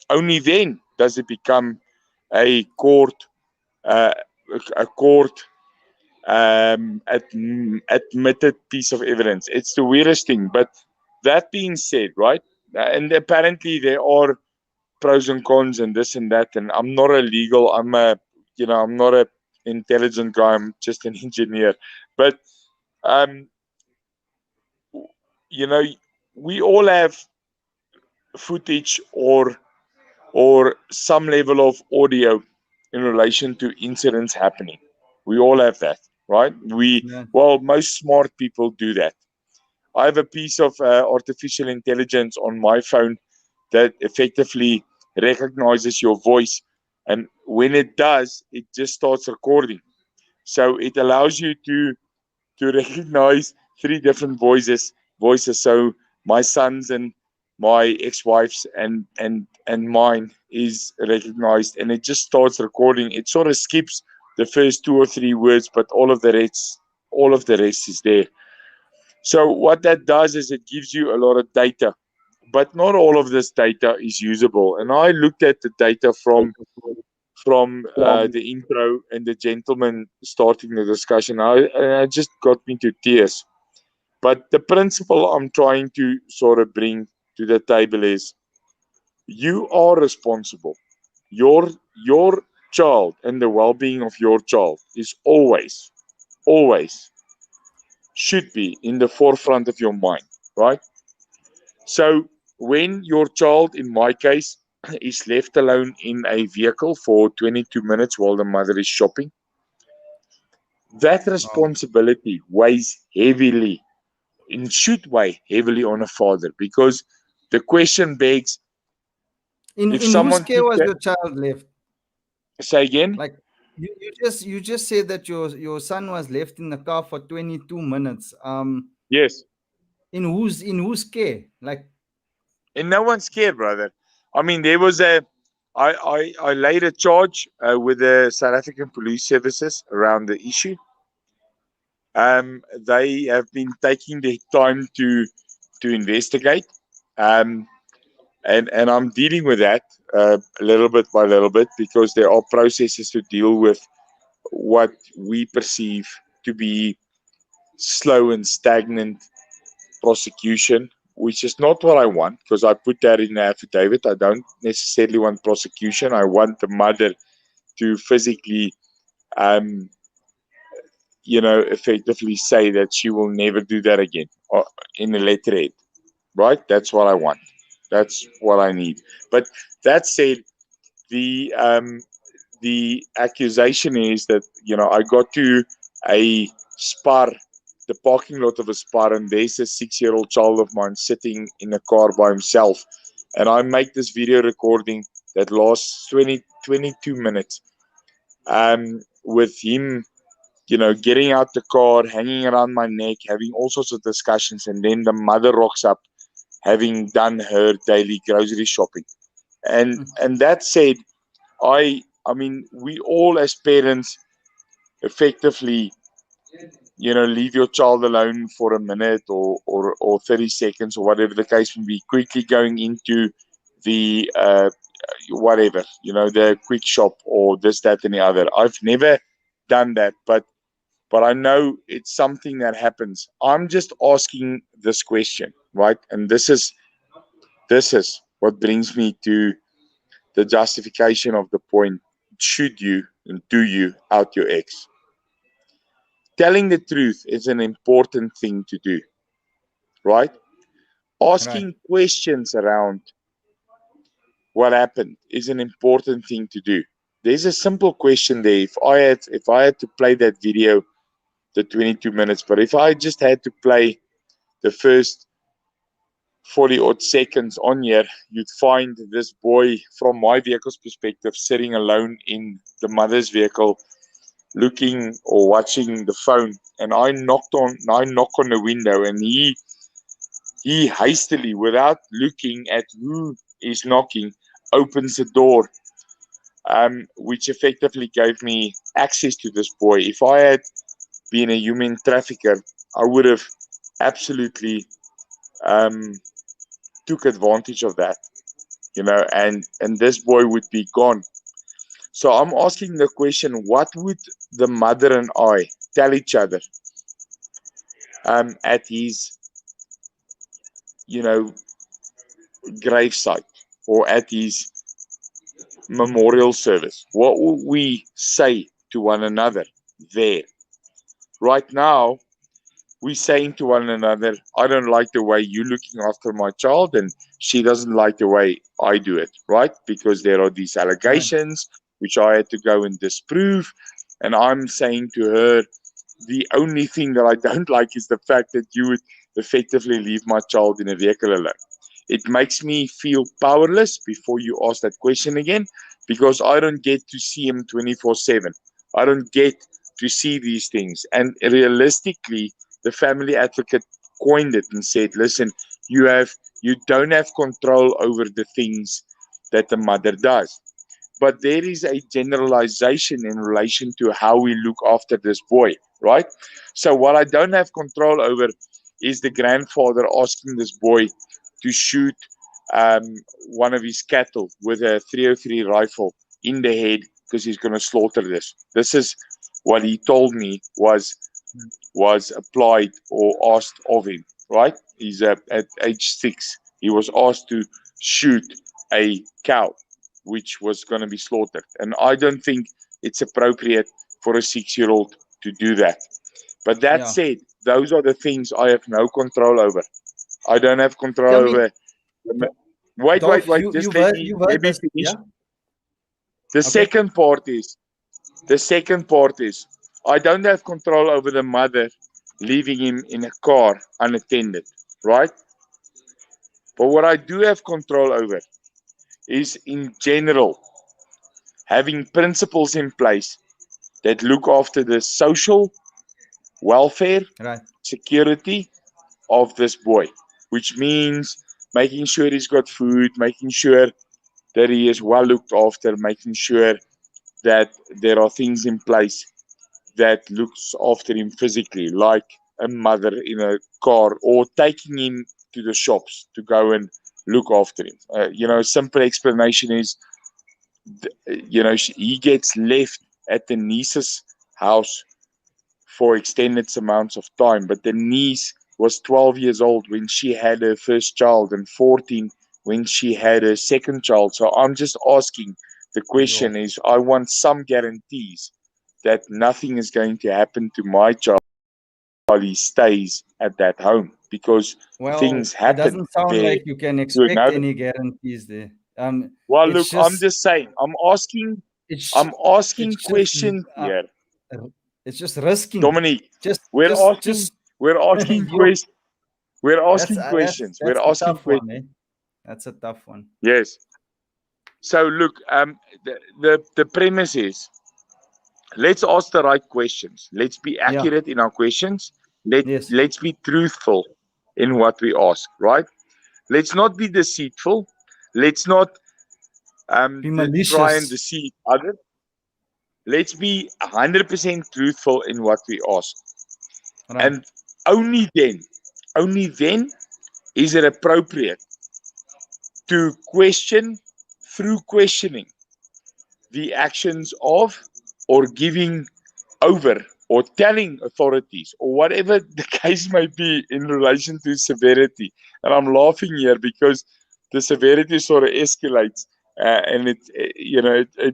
Only then does it become a court, uh, a court admitted piece of evidence. It's the weirdest thing. But that being said, right, and apparently there are pros and cons and this and that. And I'm not a legal. I'm not a intelligent guy. I'm just an engineer. But um, you know, we all have footage or some level of audio in relation to incidents happening. We all have that, right? Yeah. Most smart people do that. I have a piece of artificial intelligence on my phone that effectively recognizes your voice. And when it does, it just starts recording. So it allows you to recognize three different voices. So my son's and my ex-wife's and mine is recognized, and it just starts recording. It sort of skips the first two or three words, but all of the rest is there. So what that does is it gives you a lot of data, but not all of this data is usable. And I looked at the data from the intro and the gentleman starting the discussion. I just got me to tears. But the principle I'm trying to sort of bring to the table is you are responsible. Your child and the well-being of your child is always should be in the forefront of your mind, right? So when your child, in my case, is left alone in a vehicle for 22 minutes while the mother is shopping, that Wow. responsibility weighs heavily and should weigh heavily on a father, because the question begs, if In whose someone care took was that, your child left? say again, Like you just said that your son was left in the car for 22 minutes. yes, In whose care? Like, and no one's scared, brother. I mean, there was I laid a charge with the South African Police Services around the issue. They have been taking their time to investigate. Um, and I'm dealing with that little bit by little bit, because there are processes to deal with what we perceive to be slow and stagnant prosecution, which is not what I want, because I put that in the affidavit. I don't necessarily want prosecution. I want the mother to physically, um, effectively say that she will never do that again, or in the letterhead, right? That's what I want. That's what I need. But that said, the accusation is that I got to a spar, the parking lot of a spar, and there's a 6-year-old child of mine sitting in a car by himself, and I make this video recording that lasts 22 minutes, with him getting out the car, hanging around my neck, having all sorts of discussions, and then the mother rocks up having done her daily grocery shopping. And that said, I mean, we all as parents effectively, leave your child alone for a minute or 30 seconds or whatever the case may be, quickly going into the whatever, the quick shop or this, that, and the other. I've never done that, but I know it's something that happens. I'm just asking this question, right? And this is what brings me to the justification of the point. Should you and do you out your ex? Telling the truth is an important thing to do, right? right. Asking questions around what happened is an important thing to do. There's a simple question there. If I had to play that video, the 22 minutes, but if I just had to play the first 40 odd seconds on here, you'd find this boy, from my vehicle's perspective, sitting alone in the mother's vehicle, looking or watching the phone. And I knock on the window, and he hastily, without looking at who is knocking, opens the door, which effectively gave me access to this boy. If I had been a human trafficker, I would have absolutely um, took advantage of that, and this boy would be gone. So I'm asking the question: what would the mother and I tell each other at his, you know, gravesite or at his memorial service? What would we say to one another there? Right now, we're saying to one another, I don't like the way you're looking after my child, and she doesn't like the way I do it, right? Because there are these Right. allegations which I had to go and disprove. And I'm saying to her, the only thing that I don't like is the fact that you would effectively leave my child in a vehicle alone. It makes me feel powerless before you ask that question again, because I don't get to see him 24/7. I don't get to see these things. And realistically, the family advocate coined it and said, listen, you don't have control over the things that the mother does. But there is a generalization in relation to how we look after this boy, right? So what I don't have control over is the grandfather asking this boy to shoot um, one of his cattle with a 303 rifle in the head because he's going to slaughter this. This is what he told me was applied or asked of him, right? He's at age 6. He was asked to shoot a cow, which was going to be slaughtered. And I don't think it's appropriate for a 6-year-old to do that. But that Yeah. said, those are the things I have no control over. I don't have control Tell me, over. Wait, Dolph, Just let me you've heard this, finish. yeah? The Okay. second part is I don't have control over the mother leaving him in a car unattended, right? But what I do have control over is, in general, having principles in place that look after the social welfare, Right. security of this boy, which means making sure he's got food, making sure that he is well looked after, making sure that there are things in place that looks after him physically, like a mother in a car, or taking him to the shops to go and look after him. Simple explanation is, he gets left at the niece's house for extended amounts of time, but the niece was 12 years old when she had her first child and 14 when she had her second child. So I'm just asking, the question is, I want some guarantees that nothing is going to happen to my child while he stays at that home, because Well, things it happen doesn't sound there like you can to expect another. any guarantees there. Well, It's look, I'm just, just saying, it's, I'm asking it's just, questions uh, here. it's just risking. Dominique, Just, we're just, asking, just. we're asking you. questions. We're That's asking that's questions. We're that's a asking tough one, questions. eh? That's a tough one. Yes. So look, the premise is, let's ask the right questions. Let's be Yeah. accurate in our questions. Yes. Let's be truthful in what we ask, right? Let's not be deceitful. Let's not Be try and malicious. deceive others. Let's be 100% truthful in what we ask. Right. And only then is it appropriate to question, through questioning, the actions of, or giving over, or telling authorities, or whatever the case may be in relation to severity. And I'm laughing here because the severity sort of escalates, and it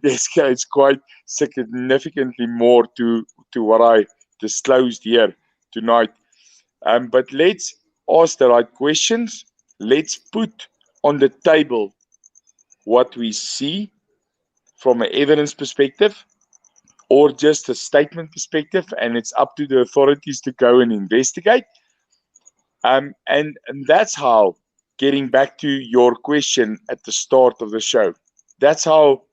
escalates quite significantly more to what I disclosed here tonight. But let's ask the right questions. Let's put on the table what we see from an evidence perspective, or just a statement perspective, and it's up to the authorities to go and investigate. And that's how, getting back to your question at the start of the show, that's how,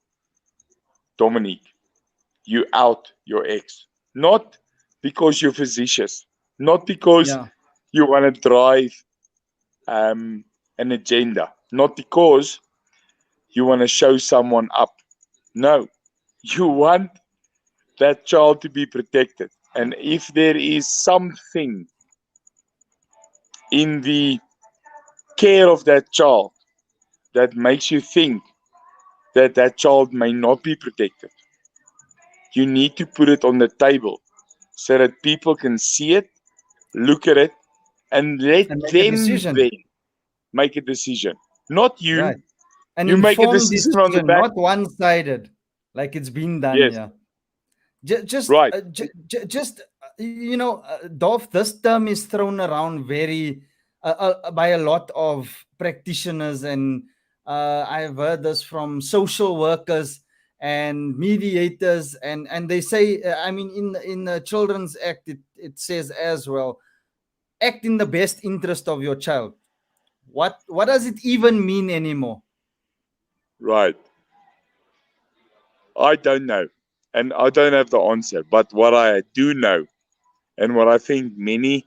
Dominique, you out your ex. Not because you're facetious, not because Yeah. you want to drive an agenda, not because you want to show someone up. No, you want that child to be protected. And if there is something in the care of that child that makes you think that that child may not be protected, you need to put it on the table so that people can see it, look at it, and let And make a them decision. then make a decision. Not you. Right. An You make a informed decision on the decision, back. not one-sided, like it's been done. Yes, Yeah. Just, right. just Dolph, this term is thrown around very by a lot of practitioners, and I've heard this from social workers and mediators, and they say, in the Children's Act, it says as well, act in the best interest of your child. What does it even mean anymore? Right. I don't know. And I don't have the answer. But what I do know, and what I think many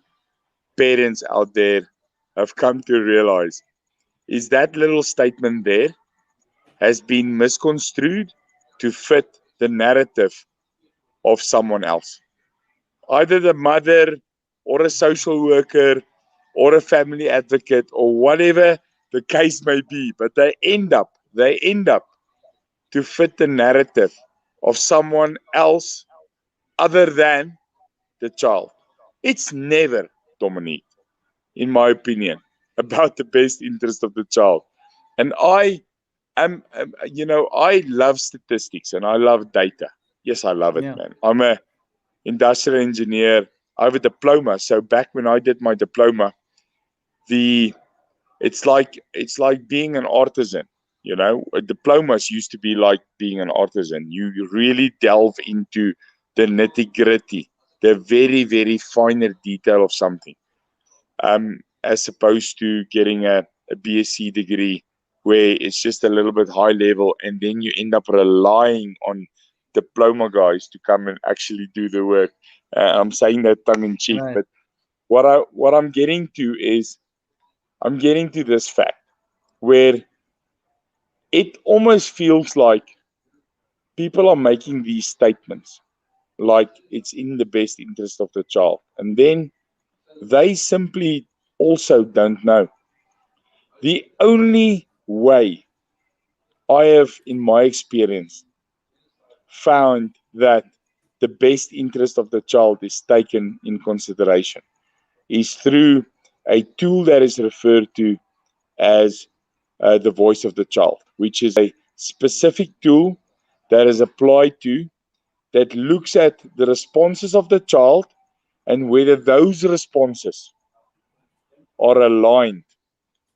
parents out there have come to realize, is that little statement there has been misconstrued to fit the narrative of someone else. Either the mother or a social worker or a family advocate or whatever the case may be, but they end up to fit the narrative of someone else other than the child. It's never, Dominique, in my opinion, about the best interest of the child. And I love statistics and I love data. Yes, I love it, Yeah. man. I'm a industrial engineer. I have a diploma. So back when I did my diploma, it's like being an artisan. Diplomas used to be like being an artisan. You really delve into the nitty gritty, the very, very finer detail of something. As opposed to getting a BSc degree where it's just a little bit high level, and then you end up relying on diploma guys to come and actually do the work. I'm saying that tongue in cheek, Right. but what I'm getting to is I'm getting to this fact where it almost feels like people are making these statements like it's in the best interest of the child, and then they simply also don't know. The only way I have, in my experience, found that the best interest of the child is taken in consideration is through a tool that is referred to as the voice of the child, which is a specific tool that is applied to, that looks at the responses of the child and whether those responses are aligned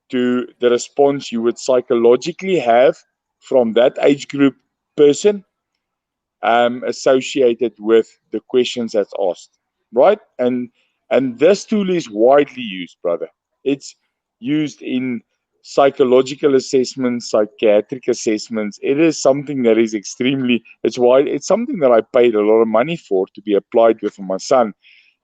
to the response you would psychologically have from that age group person, associated with the questions that's asked, right? And this tool is widely used, brother. It's used in psychological assessments, psychiatric assessments. It is something that is extremely, it's something that I paid a lot of money for to be applied with my son.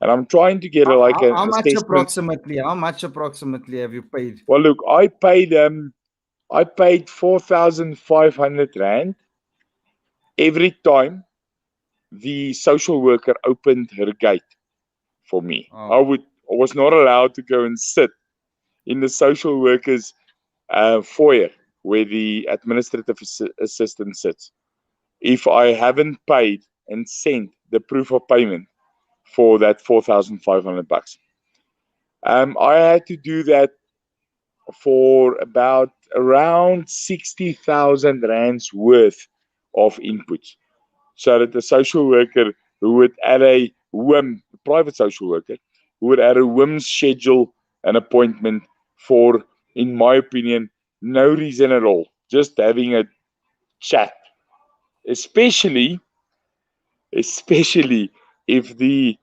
And I'm trying to get an How much assessment. approximately? How much approximately have you paid? Well, look, I paid 4,500 rand every time the social worker opened her gate for me. Oh, I was not allowed to go and sit in the social worker's foyer where the administrative assistant sits if I haven't paid and sent the proof of payment for that 4,500 bucks. I had to do that for about around 60,000 rands worth of inputs, so that the social worker who would at a whim, the private social worker, who would at a whim schedule an appointment for, in my opinion, no reason at all, just having a chat, especially if the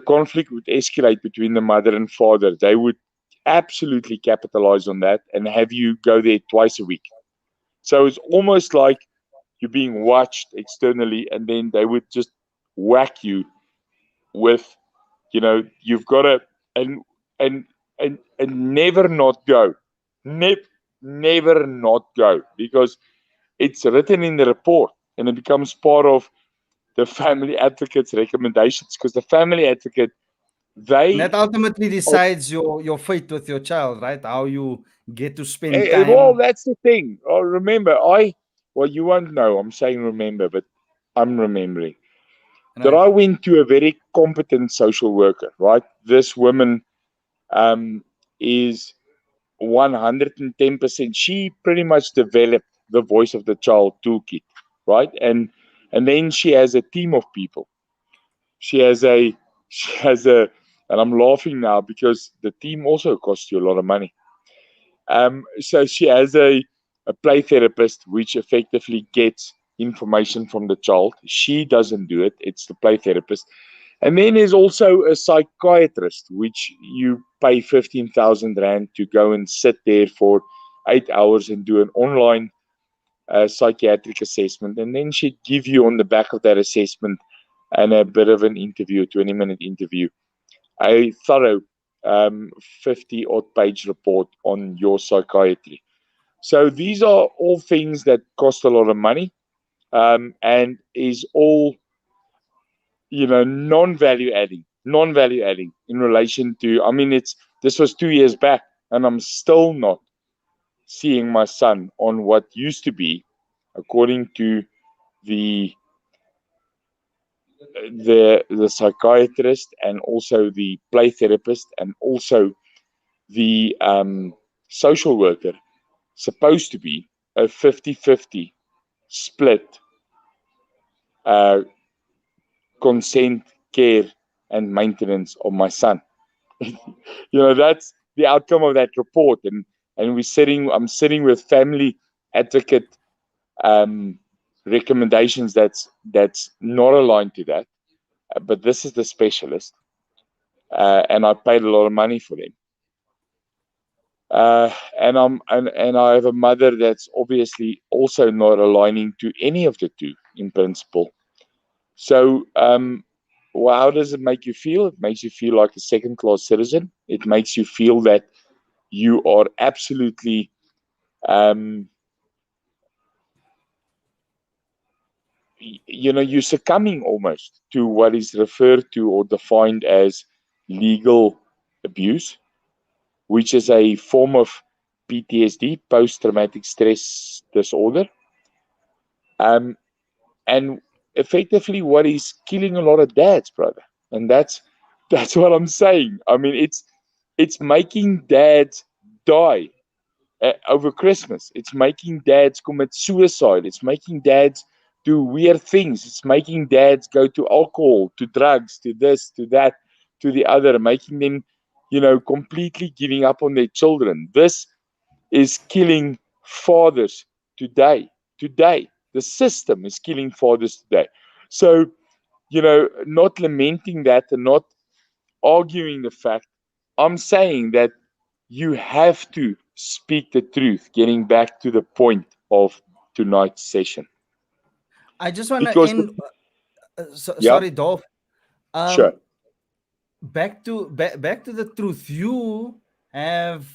conflict would escalate between the mother and father. They would absolutely capitalize on that and have you go there twice a week. So it's almost like you're being watched externally, and then they would just whack you with, you've got to, and and and never not go, never not go, because it's written in the report and it becomes part of the family advocate's recommendations, because the family advocate, and they that ultimately decides your fate with your child, right? How you get to spend well, time. that's the thing. Oh, remember, well, you won't know, I'm saying remember, but I'm remembering that Right. I went to a very competent social worker, right? This woman is 110%. She pretty much developed the voice of the child toolkit, right? And then she has a team of people. She has a she has a, and I'm laughing now because the team also costs you a lot of money. So she has a play therapist which effectively gets information from the child. She doesn't do it, it's the play therapist. And then there's also a psychiatrist, which you pay 15,000 Rand to go and sit there for 8 hours and do an online psychiatric assessment. And then she'd give you on the back of that assessment and a bit of an interview, a 20-minute interview, a thorough 50 odd page report on your psychiatry. So these are all things that cost a lot of money, and is all, non-value adding in relation to, this was 2 years back and I'm still not seeing my son on what used to be, according to the psychiatrist and also the play therapist and also the social worker, supposed to be a 50-50 split, consent, care, and maintenance of my son. That's the outcome of that report, and I'm sitting with family advocate recommendations that's not aligned to that, but this is the specialist, and I paid a lot of money for them. And I have a mother that's obviously also not aligning to any of the two in principle. So, how does it make you feel? It makes you feel like a second-class citizen. It makes you feel that you are absolutely, you're succumbing almost to what is referred to or defined as legal abuse, which is a form of PTSD, post-traumatic stress disorder. And effectively what is killing a lot of dads, brother. And that's what I'm saying. It's making dads die over Christmas. It's making dads commit suicide. It's making dads do weird things. It's making dads go to alcohol, to drugs, to this, to that, to the other, making them, completely giving up on their children. This is killing fathers today. The system is killing fathers today. So, not lamenting that and not arguing the fact, I'm saying that you have to speak the truth, getting back to the point of tonight's session. I just want to Because, end. yeah, Sorry, Dolph. sure. Back to the truth. You have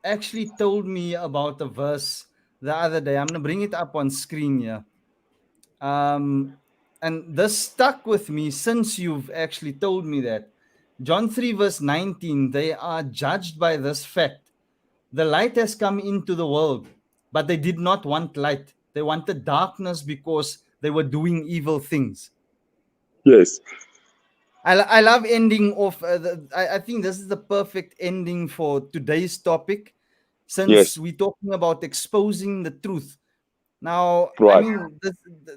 actually told me about a verse the other day. I'm gonna bring it up on screen here. And this stuck with me since you've actually told me that. John 3 verse 19, they are judged by this fact. The light has come into the world, but they did not want light. They wanted darkness because they were doing evil things. Yes. I love ending off. I think this is the perfect ending for today's topic, since Yes. we're talking about exposing the truth. Now, Right.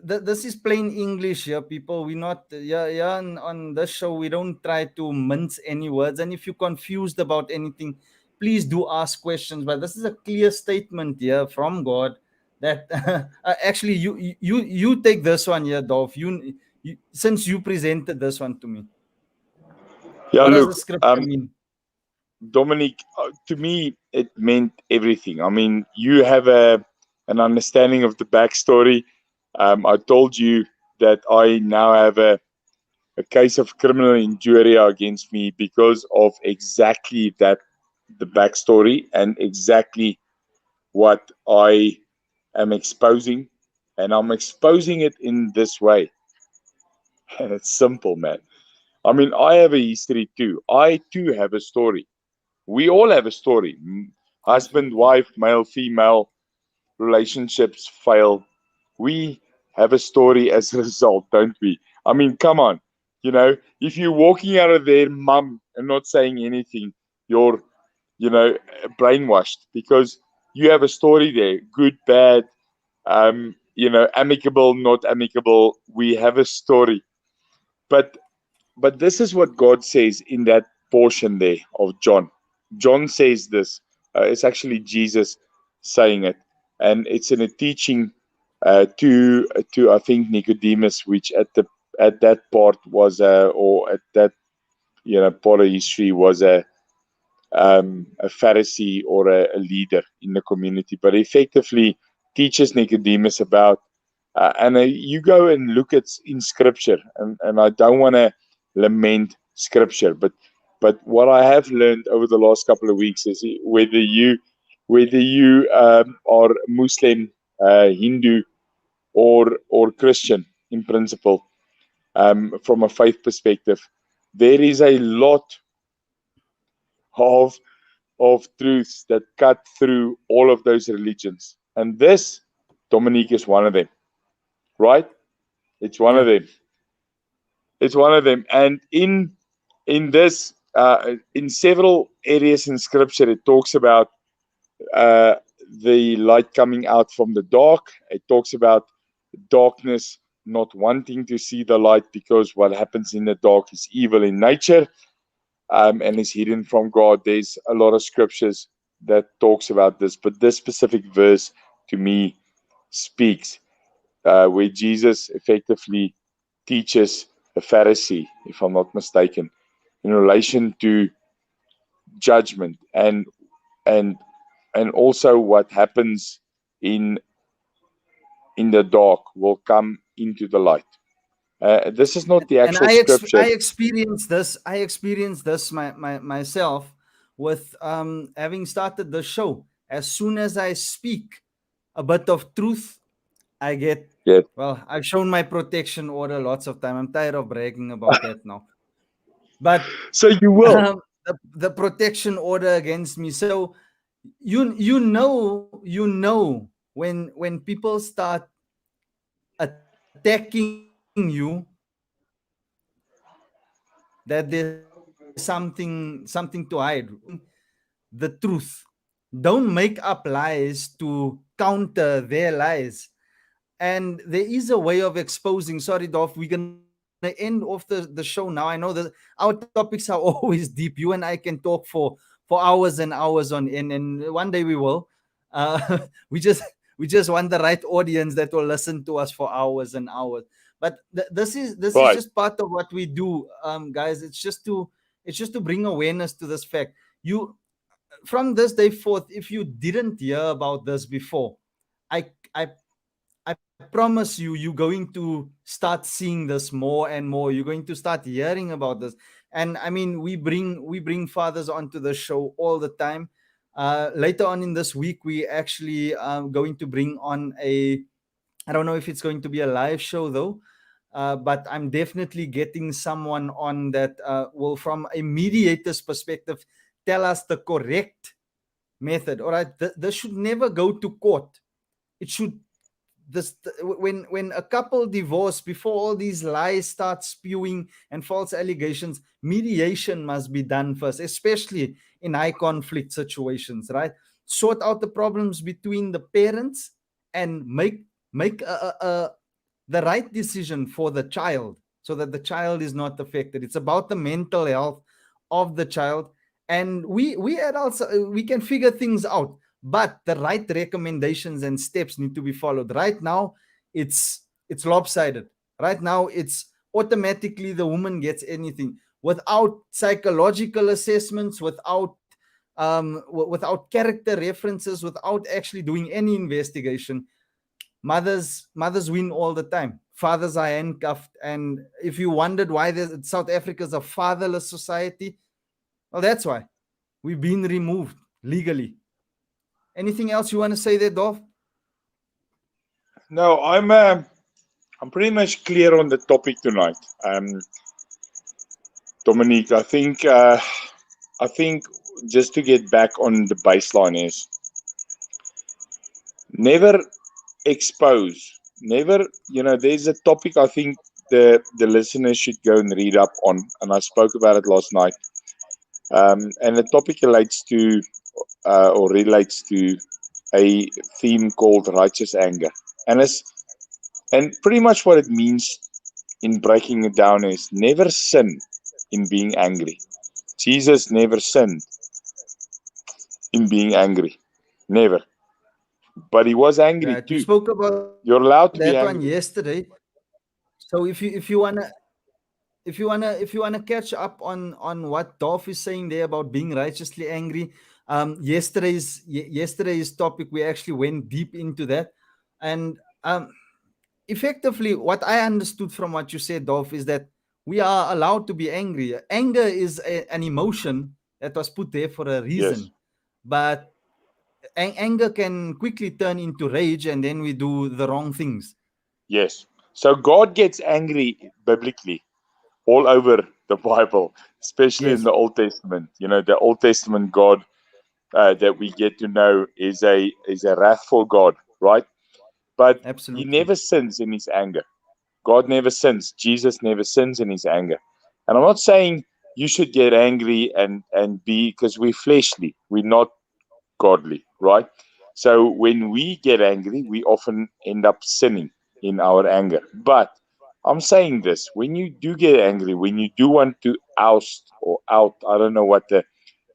this is plain English here, people. We're not, on this show, we don't try to mince any words. And if you're confused about anything, please do ask questions. But this is a clear statement here from God that actually you take this one here, Dolph. Since you presented this one to me. Yeah, What does look, the scripture mean? Dominic, to me, it meant everything. You have an understanding of the backstory. I told you that I now have a case of criminal injury against me because of exactly that, the backstory, and exactly what I am exposing. And I'm exposing it in this way. And it's simple, man. I have a history too. I too have a story. We all have a story. Husband, wife, male, female, relationships fail. We have a story as a result, don't we? Come on. If you're walking out of there, mum, and not saying anything, you're, brainwashed, because you have a story there, good, bad, amicable, not amicable. We have a story. But But this is what God says in that portion there of John. John says this. It's actually Jesus saying it, and it's in a teaching to I think Nicodemus, which at that part was or at that part of history was a Pharisee or a leader in the community, but effectively teaches Nicodemus about, and you go and look at in Scripture, and I don't want to lament Scripture, but what I have learned over the last couple of weeks is whether you are Muslim, Hindu, or Christian in principle, from a faith perspective, there is a lot of truths that cut through all of those religions. And this, Dominique, is one of them, right? It's one of them. It's one of them. And in this, in several areas in Scripture, it talks about the light coming out from the dark. It talks about darkness not wanting to see the light because what happens in the dark is evil in nature. And is hidden from God. There's a lot of scriptures that talks about this, but this specific verse to me speaks where Jesus effectively teaches a Pharisee, if I'm not mistaken, in relation to judgment and also what happens in the dark will come into the light. This is not the actual scripture. I experienced this myself with having started the show. As soon as I speak a bit of truth, I get, well, I've shown my protection order lots of time. I'm tired of bragging about that now. But so you will. The protection order against me. So you know when people start attacking you, that there's something to hide. The truth. Don't make up lies to counter their lies. And there is a way of exposing. Sorry, Dolph, we're gonna end off the show now. I know that our topics are always deep. You and I can talk for hours and hours on end, and one day we will. We just want the right audience that will listen to us for hours and hours. But this is just part of what we do, guys. It's just to bring awareness to this fact. You, from this day forth, if you didn't hear about this before, I promise you're going to start seeing this more and more. You're going to start hearing about this. And I mean, we bring fathers onto the show all the time. Later on in this week, we actually going to bring on I don't know if it's going to be a live show though, but I'm definitely getting someone on that will, from a mediator's perspective, tell us the correct method. All right, this should never go to court. It should, when a couple divorce, before all these lies start spewing and false allegations, mediation must be done first, especially in high conflict situations, right? Sort out the problems between the parents and make the right decision for the child, so that the child is not affected. It's about the mental health of the child, and we adults, we can figure things out. But the right recommendations and steps need to be followed. Right now, it's lopsided. Right now, it's automatically the woman gets anything without psychological assessments, without character references, without actually doing any investigation. Mothers win all the time. Fathers are handcuffed. And if you wondered why South Africa is a fatherless society, well, that's why we've been removed legally. Anything else you want to say there, Dolph? No, I'm pretty much clear on the topic tonight. Dominique, I think just to get back on the baseline is never expose, never, there's a topic I think the listeners should go and read up on, and I spoke about it last night. And the topic relates to a theme called righteous anger, and pretty much what it means in breaking it down is never sin in being angry. Jesus never sinned in being angry. Never. But he was angry Right. We too. spoke about You're allowed to that be one angry. yesterday. So if you wanna catch up on what Dolph is saying there about being righteously angry, yesterday's topic, we actually went deep into that, and effectively what I understood from what you said, Dolph, is that we are allowed to be angry. Anger is an emotion that was put there for a Yes. reason, but anger can quickly turn into rage, and then we do the wrong things. Yes. So God gets angry biblically all over the Bible, especially in Yes, the Old Testament. You know, the Old Testament God that we get to know is a wrathful God, right? But he absolutely. never sins in his anger. God never sins. Jesus never sins in his anger. And I'm not saying you should get angry and be, because we're fleshly. We're not godly, right? So when we get angry, we often end up sinning in our anger. But I'm saying this, when you do get angry, when you do want to oust or out, I don't know what the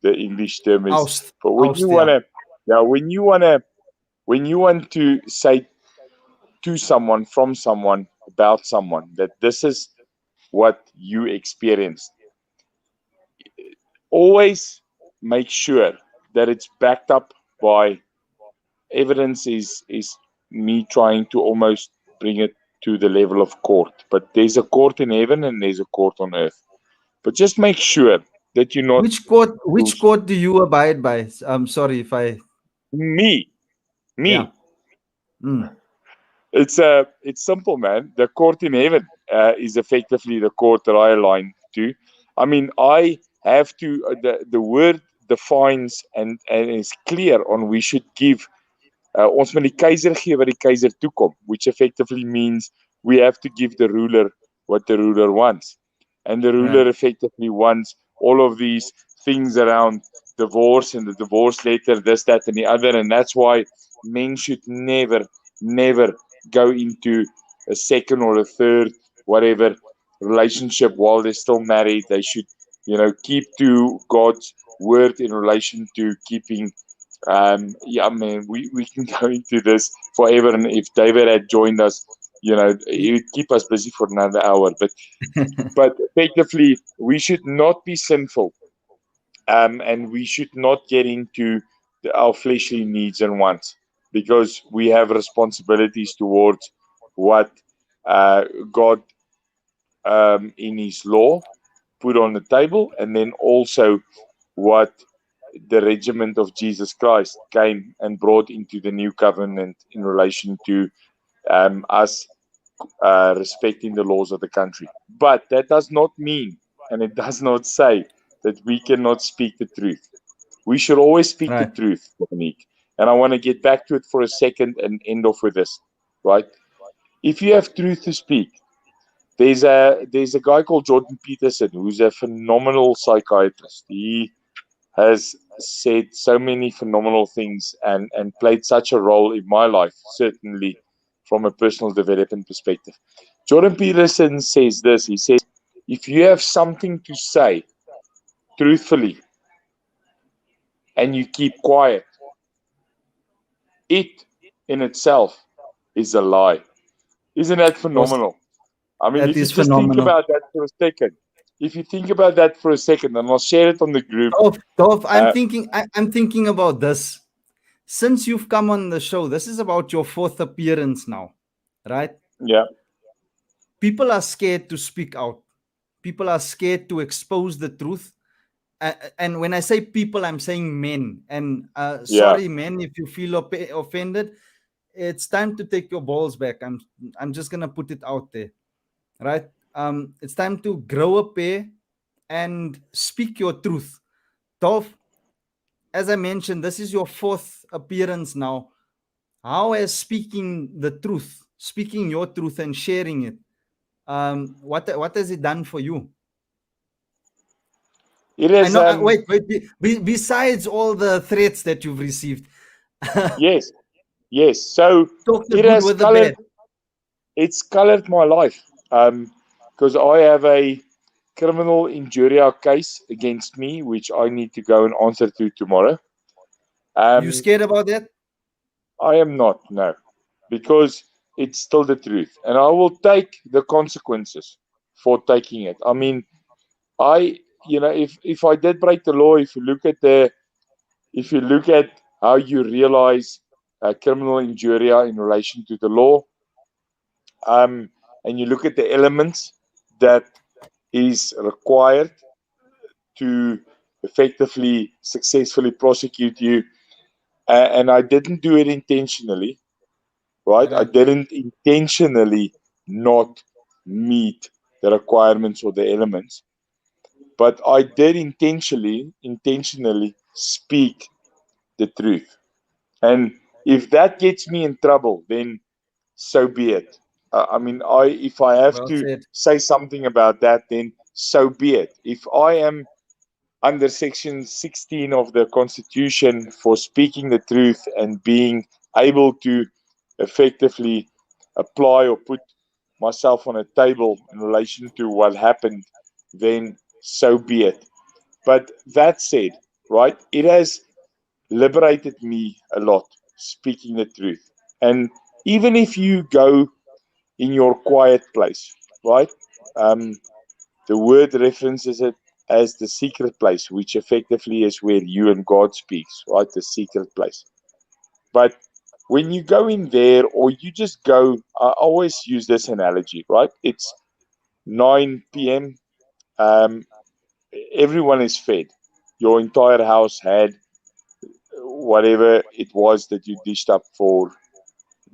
English term is, but when you Oust, want yeah. to, yeah, when you want to say to someone, from someone, about someone, that this is what you experienced, always make sure that it's backed up by evidence. Is me trying to almost bring it to the level of court, but there's a court in heaven and there's a court on earth. But just make sure that you're not Which court do you abide by? I'm sorry if I me yeah. me Mm. it's simple, man. The court in heaven is effectively the court that I align to. I mean, I have to. The word defines and is clear on we should give. Ons moet die keiser gee wat die keiser toekom, which effectively means we have to give the ruler what the ruler wants, and the ruler Right. effectively wants all of these things around divorce and the divorce letter, this, that, and the other, and that's why men should never go into a second or a third, whatever relationship while they're still married. They should, keep to God's word in relation to keeping. Yeah, I mean, we can go into this forever, and if David had joined us, he would keep us busy for another hour. But effectively, we should not be sinful, and we should not get into our fleshly needs and wants, because we have responsibilities towards what God, in His law, put on the table, and then also what the regiment of Jesus Christ came and brought into the new covenant in relation to us respecting the laws of the country. But that does not mean, and it does not say, that we cannot speak the truth. We should always speak the Right. truth, Monique. And I want to get back to it for a second and end off with this, right? If you have truth to speak, there's a guy called Jordan Peterson who's a phenomenal psychiatrist. He has said so many phenomenal things and played such a role in my life, certainly from a personal development perspective. Jordan Peterson says this. He says, if you have something to say truthfully and you keep quiet, it in itself is a lie. Isn't that Was phenomenal? I mean, that if you is just think phenomenal. about that for a second, and I'll share it on the group. Dolph, Uh, I'm thinking about this. Since you've come on the show, this is about your fourth appearance now, right? yeah, People are scared to speak out. People are scared to expose the truth. And when I say people, I'm saying men. And yeah. sorry, men, if you feel offended, it's time to take your balls back. I'm just gonna put it out there, right? It's time to grow a pair and speak your truth. Dolph, as I mentioned, this is your fourth appearance now. How has speaking the truth, speaking your truth and sharing it, what has it done for you? It I is, know. Wait. Besides all the threats that you've received, yes, yes. So talk the it good has with the colored, bad. it's colored my life. because I have a criminal injuria case against me, which I need to go and answer to tomorrow. You scared about that? I am not, no, because it's still the truth, and I will take the consequences for taking it. I mean, if I did break the law, if you look at how you realize criminal injuria in relation to the law, and you look at the elements that is required to effectively, successfully prosecute you, and I didn't do it intentionally, right? I didn't intentionally not meet the requirements or the elements, but I did intentionally speak the truth. And if that gets me in trouble, then so be it. I mean, if I have Well to said. say something about that, then so be it. If I am under Section 16 of the Constitution for speaking the truth and being able to effectively apply or put myself on a table in relation to what happened, then so be it. But that said, right, it has liberated me a lot speaking the truth. And even if you go in your quiet place, right? The word references it as the secret place, which effectively is where you and God speaks, right? The secret place. But when you go in there, or you just go, I always use this analogy, right? It's 9 p.m. Everyone is fed. Your entire house had whatever it was that you dished up for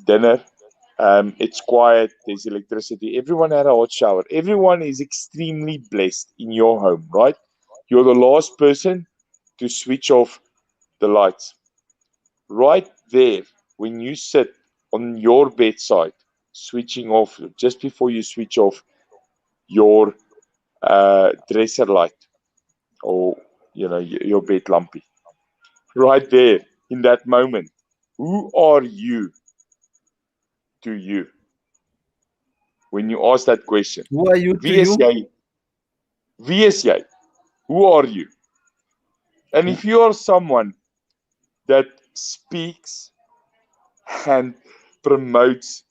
dinner. It's quiet, there's electricity. Everyone had a hot shower. Everyone is extremely blessed in your home, right? You're the last person to switch off the lights. Right there, when you sit on your bedside, switching off, just before you switch off your dresser light, or your bed lampy, right there in that moment, who are you to you? When you ask that question, Who are you to wie is you? jy? Wie is jy? Who are you? And if you are someone that speaks and promotes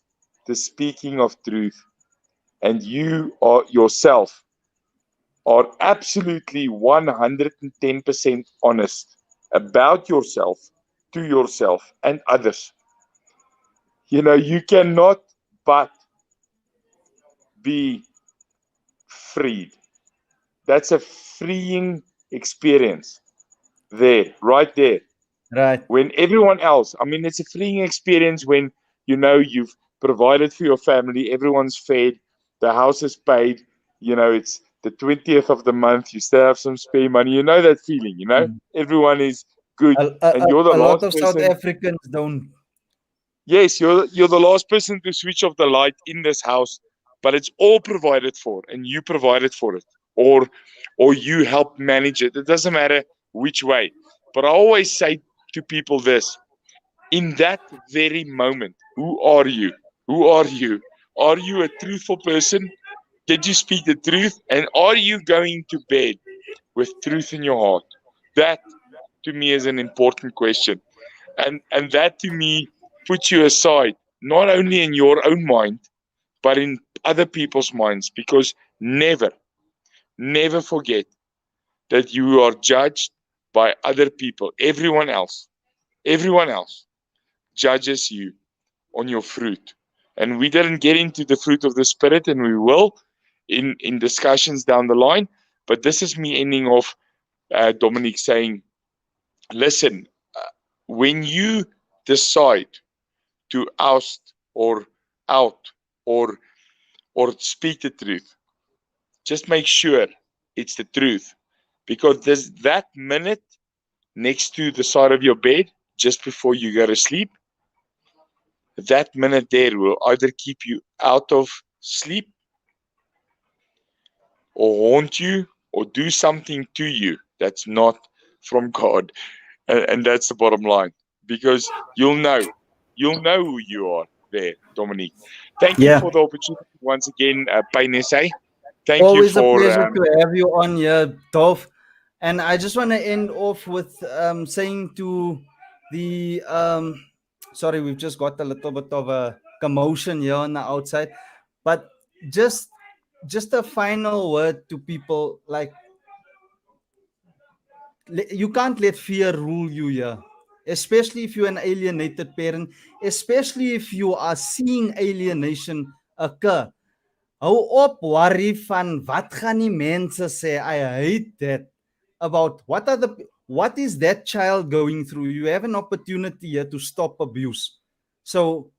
the speaking of truth, and you are yourself are absolutely 110% honest about yourself, to yourself and others, you cannot but be freed. That's a freeing experience there, right there. Right. When everyone else, I mean, it's a freeing experience when you've provided for your family, everyone's fed, the house is paid, it's the 20th of the month, you still have some spare money. You know that feeling, Mm. everyone is good, A, a, and you're the a lot last of South person. Africans don't. Yes, you're the last person to switch off the light in this house, but it's all provided for, and you provided for it, or you help manage it. It doesn't matter which way. But I always say to people this: in that very moment, who are you? Who are you? Are you a truthful person? Did you speak the truth? And are you going to bed with truth in your heart? That, to me, is an important question. And that, to me, puts you aside, not only in your own mind, but in other people's minds. Because never forget that you are judged by other people. Everyone else judges you on your fruit. And we didn't get into the fruit of the Spirit, and we will in discussions down the line. But this is me ending off, Dominic, saying, listen, when you decide to oust or out or speak the truth, just make sure it's the truth. Because there's that minute next to the side of your bed, just before you go to sleep, that minute there will either keep you out of sleep, or haunt you, or do something to you that's not from God. And that's the bottom line. Because you'll know who you are there, Dominique. Thank you Yeah. for the opportunity once again, Pain SA. Thank you Always a for pleasure to have you on here, Dov. And I just want to end off with saying to the sorry, we've just got a little bit of a commotion here on the outside, but just a final word to people, like, you can't let fear rule you here, especially if you're an alienated parent, especially if you are seeing alienation occur. Hou op worry van wat gaan die mense sê. I hate that. About what is that child going through? You have an opportunity here to stop abuse. So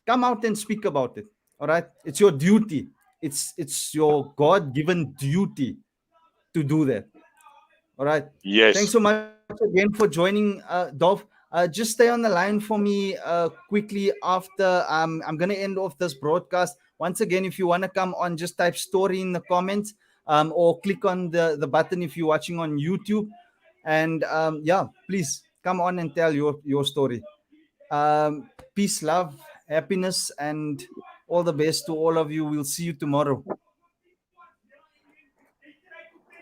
come out and speak about it. All right? It's your duty. It's your God-given duty to do that. All right. yes. Thanks so much again for joining, Dov. Just stay on the line for me quickly after I'm going to end off this broadcast. Once again, if you want to come on, just type story in the comments or click on the button if you're watching on YouTube. And yeah, please come on and tell your story. Peace, love, happiness, and all the best to all of you. We'll see you tomorrow.